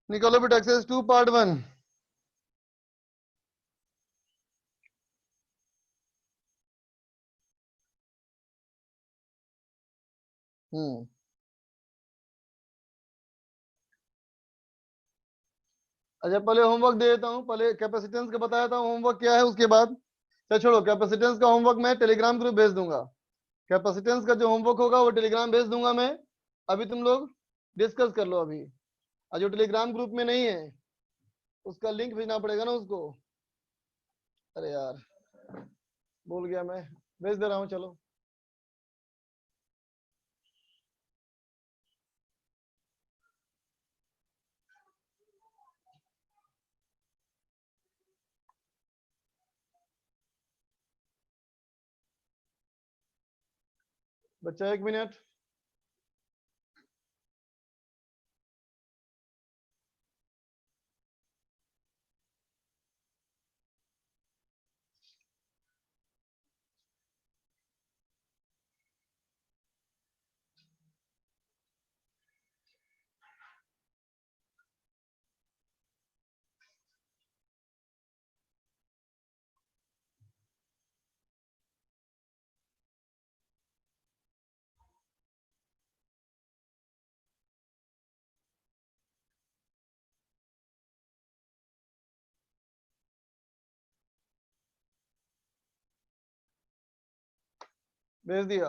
निकालो बेटा एक्सरसाइज 2 पार्ट 1। अच्छा पहले होमवर्क दे देता हूँ, पहले कैपेसिटेंस का बताया था होमवर्क क्या है, उसके बाद चलो छोड़ो, कैपेसिटेंस का होमवर्क मैं टेलीग्राम ग्रुप भेज दूंगा। कैपेसिटेंस का जो होमवर्क होगा वो टेलीग्राम भेज दूंगा मैं, अभी तुम लोग डिस्कस कर लो अभी। और जो टेलीग्राम ग्रुप में नहीं है उसका लिंक भेजना पड़ेगा ना उसको। अरे यार भूल गया मैं, भेज दे रहा हूँ चलो। बच्चा 1 मिनट। भेज दिया,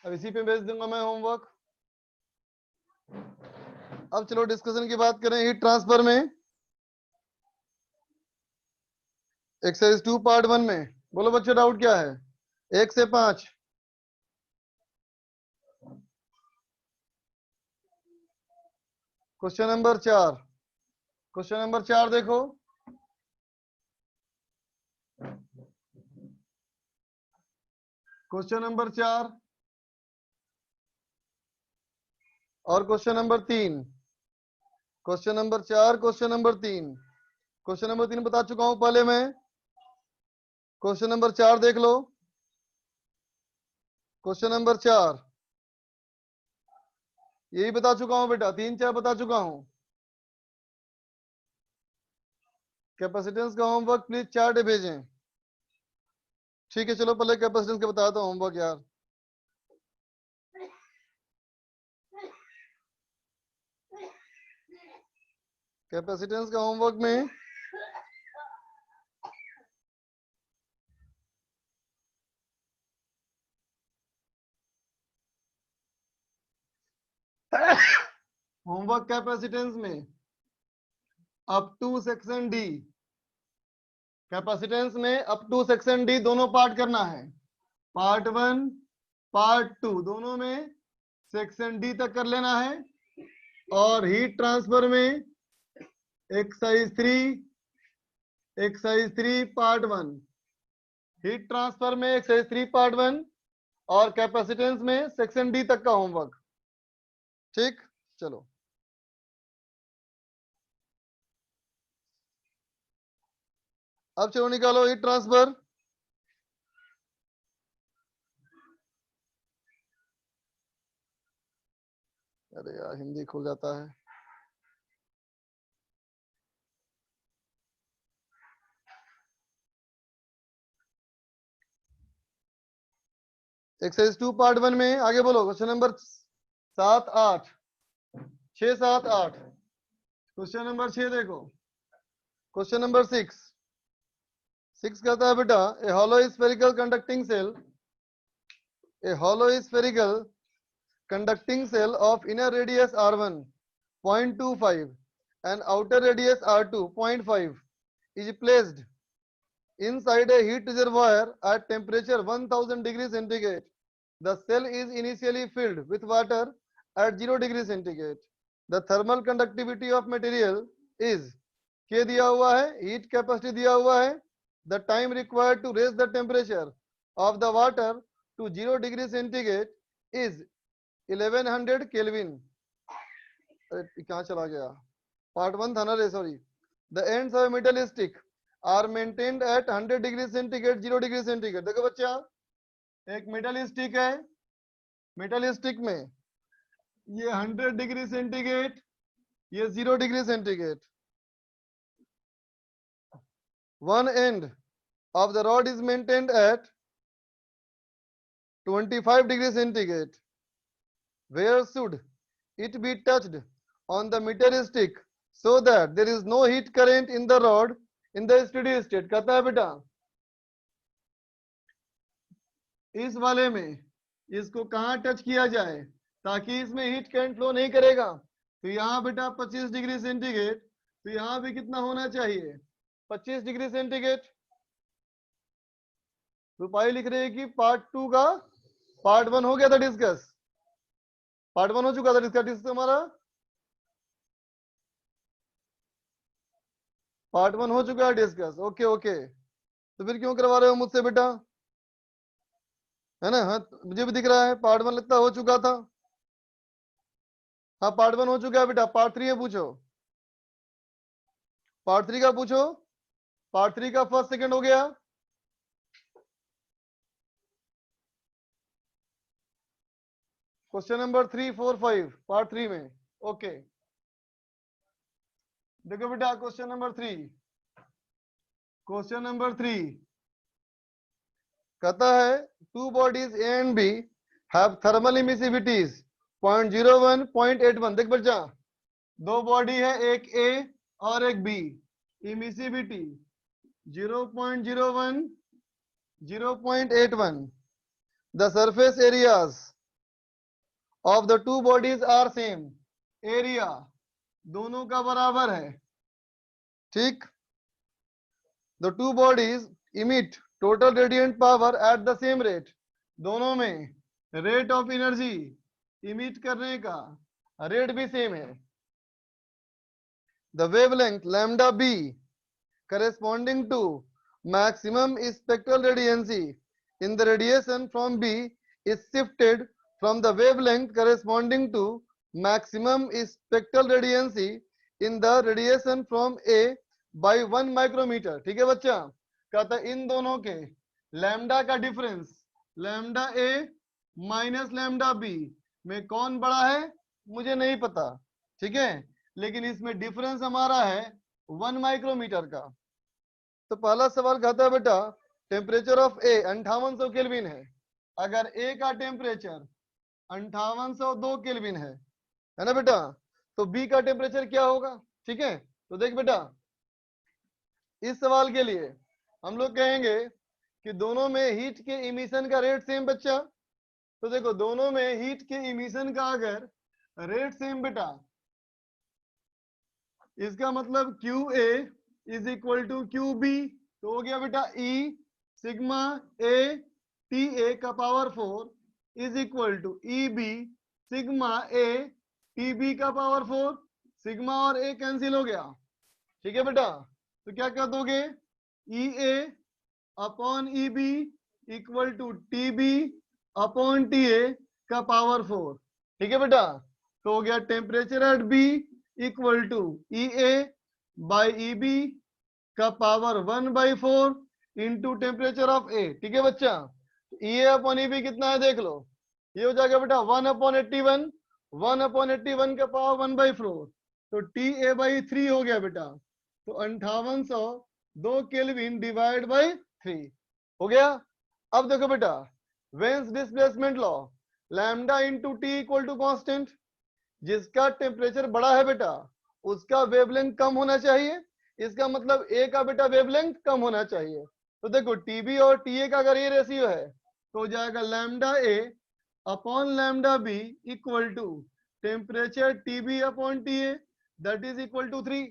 अब इसी पे भेज दूंगा मैं होमवर्क। अब चलो डिस्कशन की बात करें हीट ट्रांसफर में, एक्सरसाइज 2 पार्ट 1 में। बोलो बच्चों डाउट क्या है? 1 से 5। क्वेश्चन नंबर 4, क्वेश्चन नंबर 4 देखो, क्वेश्चन नंबर 4 और question number 3, question number 4, question number 3, question number 3 बता चुका हूं पहले मैं। क्वेश्चन नंबर 4 देख लो, क्वेश्चन नंबर 4 यही बता चुका हूं बेटा, 3 4 बता चुका हूं। कैपेसिटेंस का होमवर्क प्लीज चार्ट भेजें। ठीक है चलो पहले कैपेसिटेंस के बताता हूं होमवर्क यार। कैपेसिटेंस का होमवर्क में होमवर्क कैपेसिटेंस में up to section D, capacitance में अप टू सेक्शन डी दोनों पार्ट करना है। पार्ट 1 पार्ट 2 दोनों में सेक्शन डी तक कर लेना है। और हीट ट्रांसफर में एक्सरसाइज 3 पार्ट 1, हीट ट्रांसफर में एक्सरसाइज 3 पार्ट 1 और कैपेसिटेंस में सेक्शन डी तक का होमवर्क। ठीक चलो अब चलो निकालो हीट ट्रांसफर। अरे यार हिंदी खुल जाता है। एक्सरसाइज 2 पार्ट 1 में आगे बोलो क्वेश्चन नंबर 7 8 6 7 8। क्वेश्चन नंबर 6 देखो, क्वेश्चन नंबर 6 कहता है बेटा a hollow spherical conducting cell, a hollow spherical conducting cell of inner radius r1 0.25 and outer radius r2 0.5 is placed inside a heat reservoir at temperature 1000 degrees centigrade. The cell is initially filled with water at 0 degrees centigrade. The thermal conductivity of material is K दिया हुआ है, heat capacity दिया हुआ है, the time required to raise the temperature of the water to 0 degrees centigrade is 1100 kelvin. अरे कहाँ चला गया? पार्ट 1 था ना रे, sorry. The ends of metal stick are maintained at 100 degree centigrade 0 degree centigrade. देखो बच्चा एक मेटल स्टिक है, मेटल स्टिक में ये 100 डिग्री सेंटीग्रेड, ये 0 degree centigrade. One end of the rod is maintained at 25 degree centigrade. Where should it be touched on the metal stick so that there is no heat current in the rod in the steady state? कहता है बेटा इस वाले में इसको कहाँ टच किया जाए ताकि इसमें हीट करंट फ्लो नहीं करेगा। तो यहाँ बेटा 25 डिग्री सेंटीग्रेड, तो यहाँ भी कितना होना चाहिए? 25 डिग्री सेंटीग्रेड। रुपाई लिख रही है कि पार्ट 2 का पार्ट 1 हो गया था डिस्कस, पार्ट 1 हो चुका था डिस्कस हमारा, पार्ट 1 हो चुका है डिस्कस। ओके ओके, तो फिर क्यों करवा रहे हो मुझसे बेटा? है ना? हाँ मुझे भी दिख रहा है पार्ट 1 लगता हो चुका था। हाँ पार्ट 1 हो चुका है बेटा, पार्ट 3 है, पूछो पार्ट 3 का पूछो। पार्ट 3 का फर्स्ट सेकंड हो गया। क्वेश्चन नंबर 3 4 5 पार्ट 3 में। ओके देखो बेटा क्वेश्चन नंबर 3, क्वेश्चन नंबर 3 कहता है two bodies A and B have thermal emissivities 0.01 0.81। देख बच्चा दो बॉडी है, एक ए और एक B, emissivity 0.01 0.81। The surface areas of the two bodies are same, area दोनों का बराबर है, ठीक। The two bodies emit total radiant power at the same rate, दोनों में रेट ऑफ एनर्जी इमिट करने का रेट भी सेम है। The wavelength lambda B corresponding to maximum spectral radiancy in the radiation from B is shifted from the wavelength corresponding to maximum spectral radiancy in the radiation from A by 1 micrometer। ठीक है बच्चा, कहता है इन दोनों के लैम्डा का difference lambda A minus lambda B में कौन बड़ा है मुझे नहीं पता, ठीक है, लेकिन इसमें डिफरेंस हमारा है 1 माइक्रोमीटर का। तो पहला सवाल कहता है बेटा टेम्परेचर ऑफ ए 5800 केल्विन है, अगर ए का टेम्परेचर 5802 केल्विन है ना बेटा, तो बी का टेम्परेचर क्या होगा, ठीक है। तो देख बेटा इस सवाल के लिए हम लोग कहेंगे कि दोनों में हीट के इमिशन का रेट सेम बच्चा, तो देखो दोनों में हीट के इमिशन का अगर रेट सेम बेटा, इसका मतलब Q A is equal to Q B, तो हो गया बेटा ई सिग्मा ए टी ए का power 4 is equal to E B sigma A T B का पावर 4, सिग्मा और ए कैंसिल हो गया, ठीक है बेटा। तो क्या कर दोगे e A upon e B equal to T B upon T A का पावर 4, ठीक है बेटा। तो हो गया temperature at B equal to e A by e B का power 1/4 into temperature of A, ठीक है बच्चा। ई ए अपॉन ई बी कितना है देख लो, ये हो जाएगा बेटा 1/81, 1/81 का पावर 1/4, तो टी ए बाई 3 हो गया बेटा, तो 5802 केल्विन डिवाइड बाई 3 हो गया। अब देखो बेटा Wien's displacement law lambda into T equal to constant, जिसका टेम्परेचर बड़ा है बेटा उसका वेवलेंथ कम होना चाहिए, इसका मतलब ए का बेटा वेवलेंथ कम होना चाहिए। तो देखो टीबी और टीए का अगर ये रेशियो है तो हो जाएगा lambda A upon lambda B equal to temperature TB upon TA that is equal to 3,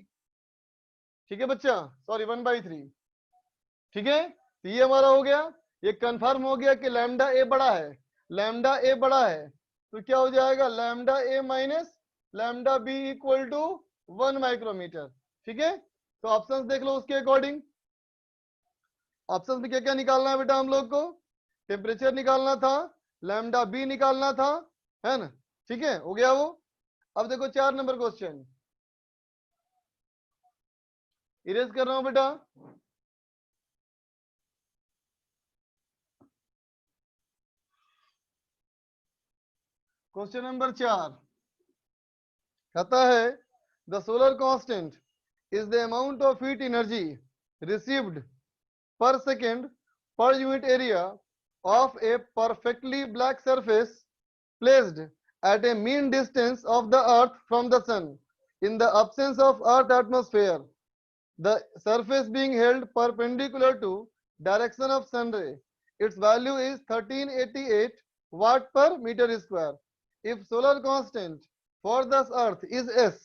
ठीक है बच्चा, सॉरी 1/3, ठीक है। तो ये हमारा हो गया, ये कंफर्म हो गया कि लैम्डा ए बड़ा है, लैम्डा ए बड़ा है, तो क्या हो जाएगा lambda A minus lambda B equal to 1 micrometre, ठीक है। तो ऑप्शंस देख लो उसके अकॉर्डिंग, ऑप्शंस में क्या क्या निकालना है बेटा हम लोग को, टेम्परेचर निकालना था, लैम्डा बी निकालना था, है ना, ठीक है, हो गया वो। अब देखो 4 नंबर क्वेश्चन इरेज कर रहा हूं बेटा। क्वेश्चन नंबर 4 कहता है the solar constant is the amount of heat energy received per second per unit area of a perfectly black surface placed at a mean distance of the earth from the sun in the absence of earth atmosphere, the surface being held perpendicular to direction of sun ray. Its value is 1388 watt per meter square. If solar constant for the earth is S,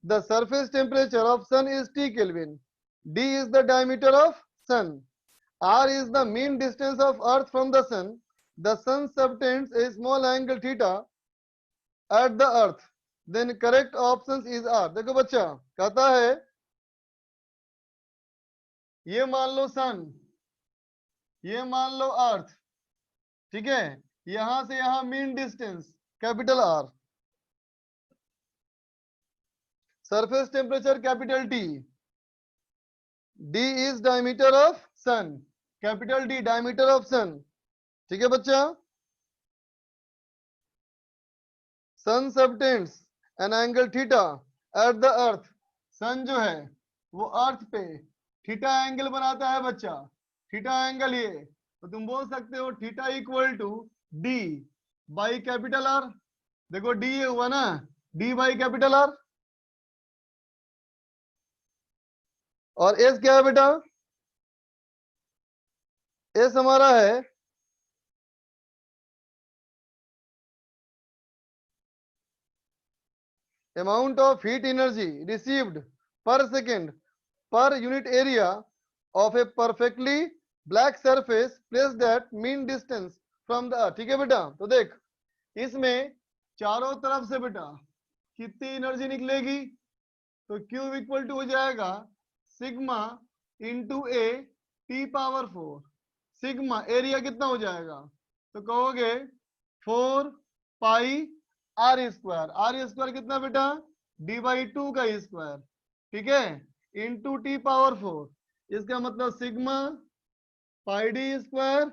the surface temperature of sun is T Kelvin, D is the diameter of sun, R is the mean distance of earth from the sun, the sun subtends a small angle theta at the earth, then correct options is R। देखो बच्चा कहता है ये मान लो सन, ये मान लो अर्थ, ठीक है, यहां से यहां mean distance capital R, surface temperature capital T, D is diameter of sun, capital D diameter of sun, ठीक है बच्चा। sun subtends an angle theta at the earth, sun जो है वो अर्थ पे थीटा एंगल बनाता है बच्चा, थीटा एंगल ये, तो तुम बोल सकते हो theta equal to D by capital R, देखो डी ये हुआ ना, डी बाई कैपिटल आर, और एस क्या है बेटा, एस हमारा है amount of heat energy received per second per unit area of a perfectly black surface placed at mean distance from the earth। ठीक है बेटा, तो देख इसमें चारों तरफ से बेटा कितनी एनर्जी निकलेगी, तो Q इक्वल टू हो जाएगा sigma into A T power 4। Sigma area कितना हो जाएगा, तो कहोगे 4 pi R square. Are square कितना बेटा, d/2 का स्क्वायर, ठीक है, इंटू टी पावर 4। इसका मतलब sigma pi D square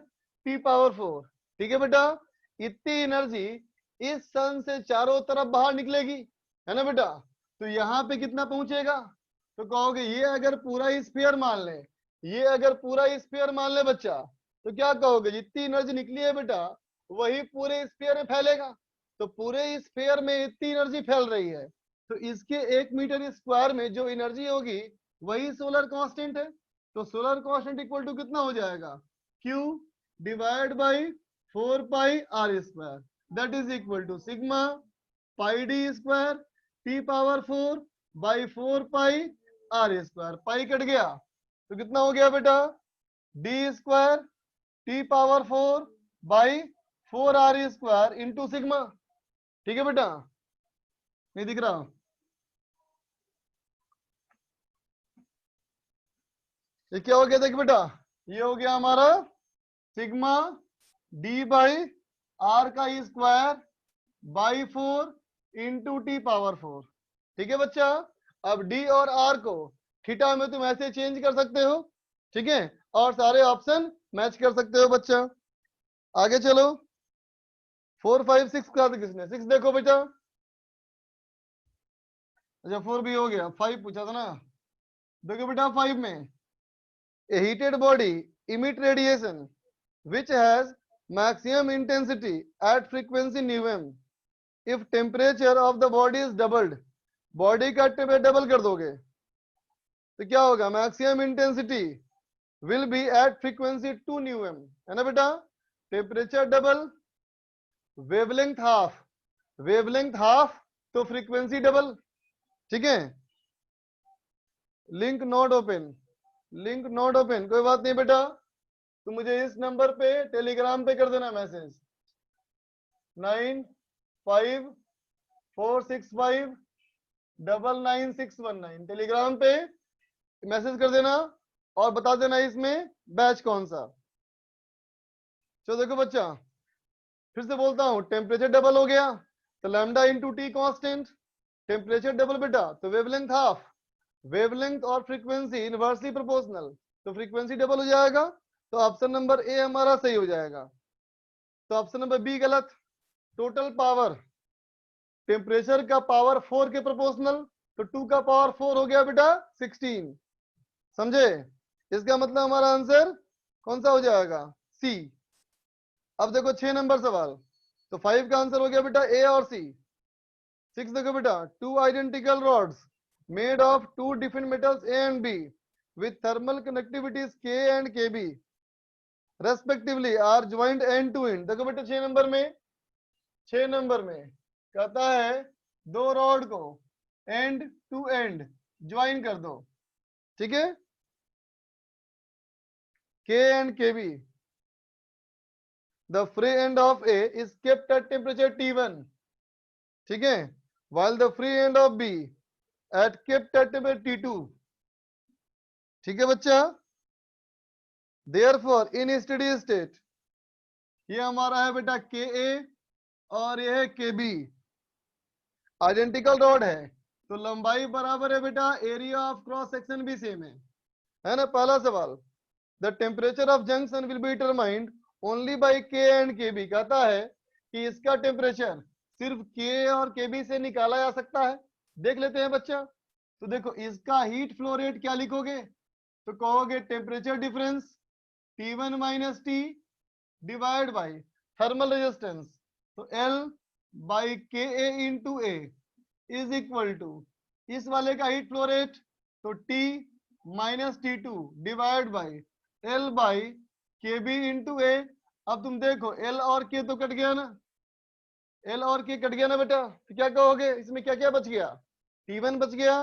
T power 4। ठीक है बेटा, इतनी एनर्जी इस सन से चारों तरफ बाहर निकलेगी, है ना बेटा। तो यहाँ पे कितना पहुंचेगा, तो कहोगे ये अगर पूरा स्फीयर मान ले, ये अगर पूरा स्फीयर मान ले बच्चा, तो क्या कहोगे, जितनी एनर्जी निकली है बेटा वही पूरे स्फीयर में फैलेगा। तो पूरे स्फीयर में इतनी एनर्जी फैल रही है, तो इसके 1 मीटर स्क्वायर में जो एनर्जी होगी वही सोलर कांस्टेंट है। तो सोलर कांस्टेंट इक्वल टू कितना हो जाएगा, Q divide by 4 pi R square, that is equal to sigma pi D square T power 4 by 4 pi R square. Pi cut गया तो कितना हो गया बेटा, D square T power 4 by 4 R square into sigma. ठीक है बेटा, नहीं दिख रहा, ये क्या हो गया, देख बेटा ये हो गया हमारा सिग्मा डी बाई आर का square by 4 into T power 4। ठीक है बच्चा, अब डी और आर को थीटा में तुम ऐसे चेंज कर सकते हो, ठीक है, और सारे ऑप्शन मैच कर सकते हो बच्चा। आगे चलो, 4 5 6 कहा था किसने, 6 देखो बेटा, अच्छा 4 भी हो गया, 5 पूछा था ना। देखो बेटा 5 में a heated body emit radiation which has maximum intensity at frequency nu(m) if temperature of the body is doubled। Body का टेम्परेचर डबल कर दोगे तो क्या होगा, maximum intensity will be at frequency 2 nu(m), है ना बेटा। Temperature double, wavelength half, wavelength half तो फ्रीक्वेंसी डबल। ठीक है, link not open, link not open, कोई बात नहीं बेटा, तो मुझे इस नंबर पे टेलीग्राम पे कर देना मैसेज 9546599619 टेलीग्राम पे मैसेज कर देना और बता देना इसमें बैच कौन सा। चलो देखो बच्चा, फिर से बोलता हूं, टेम्परेचर डबल हो गया तो lambda into T constant, temperature double बेटा तो वेवलेंथ हाफ, वेवलेंथ और फ्रीक्वेंसी इनवर्सली प्रोपोर्शनल, तो फ्रीक्वेंसी डबल हो जाएगा, तो ऑप्शन नंबर ए हमारा सही हो जाएगा। तो ऑप्शन नंबर बी गलत। टोटल पावर, टेम्परेचर का पावर 4 के प्रोपोर्शनल, तो 2 का पावर 4 हो गया बेटा 16, समझे। इसका मतलब हमारा आंसर कौन सा हो जाएगा, सी। अब देखो 6 नंबर सवाल, तो 5 का आंसर हो गया बेटा ए और सी। 6 देखो बेटा, 2 identical rods made of 2 different metals A and B with thermal conductivities K and Kb respectively are joined end to end। देखो बेटा 6 नंबर में, 6 नंबर में कहता है दो रॉड को एंड टू एंड ज्वाइन कर दो, ठीक है, K and Kb। The free end of A is kept at temperature T1, ठीक है, while the free end of B at kept at temperature T2। ठीक है बच्चा, therefore in steady state ये हमारा है बेटा Ka और ये है Kb, आइडेंटिकल रॉड है तो लंबाई बराबर है बेटा, एरिया ऑफ क्रॉस सेक्शन भी सेम है ना। पहला सवाल, the temperature of junction will be determined only by K and Kb, कहता है कि इसका टेम्परेचर सिर्फ K और Kb से निकाला जा सकता है। देख लेते हैं बच्चा, तो देखो इसका हीट फ्लो रेट क्या लिखोगे, तो कहोगे temperature difference T1 minus T divide by thermal resistance, तो L by Ka into A is equal to इस वाले का हीट फ्लो रेट तो T minus T2 divide by L by Kb into A. अब तुम देखो L और K तो कट गया ना, एल और के कट गया ना बेटा, तो क्या कहोगे इसमें क्या क्या बच गया, T1 बच गया,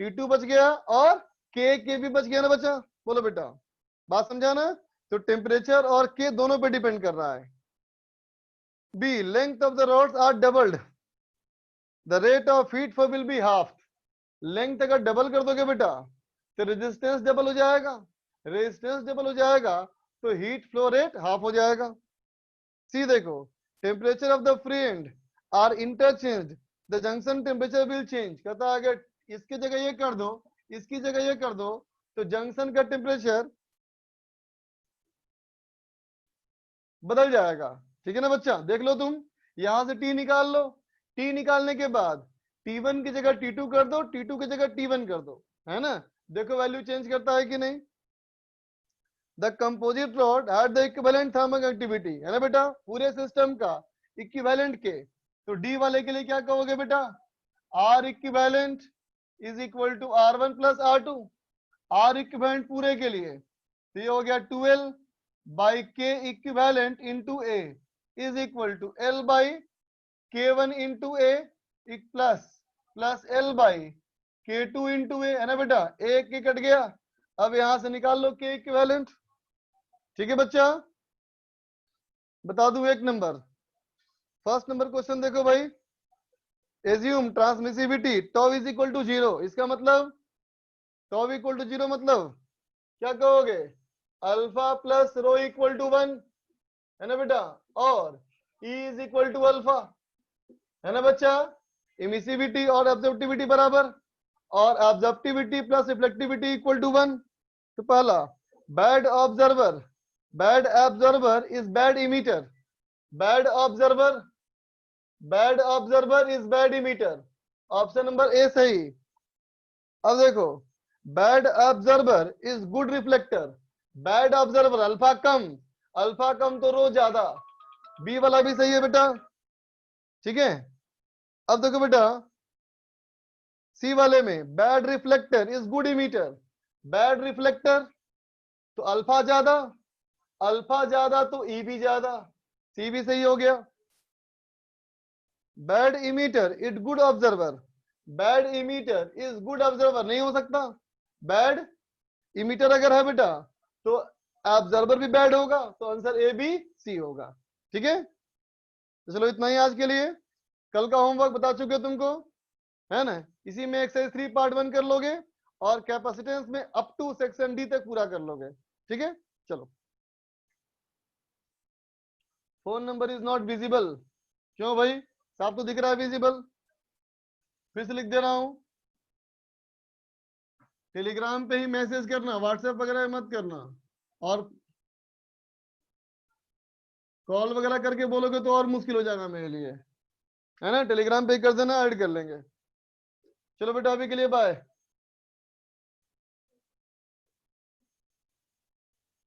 T2 बच गया और के भी बच गया ना बच्चा। बोलो बेटा, बात समझा ना। तो टेम्परेचर और के दोनों पे डिपेंड कर रहा है। B, length of the rods are doubled, the rate of heat flow will be half. Length अगर डबल कर दोगे बेटा तो रेजिस्टेंस डबल हो जाएगा, रेजिस्टेंस डबल हो जाएगा तो हीट फ्लो रेट हाफ हो जाएगा। सी देखो, temperature of the free end are interchange, the junction temperature will change. कहता है अगर इसकी जगह ये कर दो, इसकी जगह ये कर दो, तो जंक्शन का टेम्परेचर बदल जाएगा। ठीक है ना बच्चा, देख लो तुम, यहां से टी निकाल लो, टी निकालने के बाद T1 की जगह T2 कर दो, T2 की जगह T1 कर दो, है ना। देखो वैल्यू चेंज करता है कि नहीं। The composite rod had the equivalent thermal activity, है ना बेटा, पूरे सिस्टम का इक्विवेलेंट के। तो डी वाले के लिए क्या कहोगे बेटा, R equivalent is equal to R1 plus R2। R equivalent पूरे के लिए तो ये हो गया 12 by K equivalent into A is equal to L by K1 into A plus L by K2 into A, है ना बेटा। ए के कट गया, अब यहां से निकाल लो के इक्विवेलेंट। ठीक है बच्चा, बता दूं एक नंबर, फर्स्ट नंबर क्वेश्चन देखो भाई, assume transmissivity tau is equal to 0। इसका मतलब टॉ इक्वल टू 0 मतलब क्या कहोगे, alpha plus rho equal to 1, है ना बेटा, और E is equal to alpha, है ना बच्चा। इमिसिविटी और ऑब्जर्विटिविटी बराबर, और absorptivity plus reflectivity equal to 1। तो पहला, bad absorber, bad absorber is bad emitter, bad absorber is bad emitter, option number A सही। अब देखो, bad absorber is good reflector, bad absorber alpha कम तो रो ज्यादा, बी वाला भी सही है बेटा। ठीक है, अब देखो बेटा सी वाले में, bad reflector is good emitter, bad reflector तो अल्फा ज्यादा तो ई भी ज्यादा, सी भी सही हो गया। Bad emitter it good observer, bad emitter is good observer नहीं हो सकता, बैड इमीटर अगर है बेटा तो ऑब्जर्वर भी बैड होगा, तो आंसर ए बी सी होगा। ठीक है, तो चलो इतना ही आज के लिए, कल का होमवर्क बता चुके हो तुमको, है ना। इसी में एक्सरसाइज 3 पार्ट 1 कर लोगे और कैपेसिटेंस में अप टू सेक्शन डी तक पूरा कर लोगे। ठीक है, चलो। Phone number is not visible, क्यों भाई, साफ तो दिख रहा है विजिबल, फिर से लिख दे रहा हूं, टेलीग्राम पे ही मैसेज करना, व्हाट्सएप वगैरह मत करना, और कॉल वगैरह करके बोलोगे तो और मुश्किल हो जाएगा मेरे लिए, है ना। टेलीग्राम पे ही कर देना, ऐड कर लेंगे। चलो बेटा अभी के लिए बाय।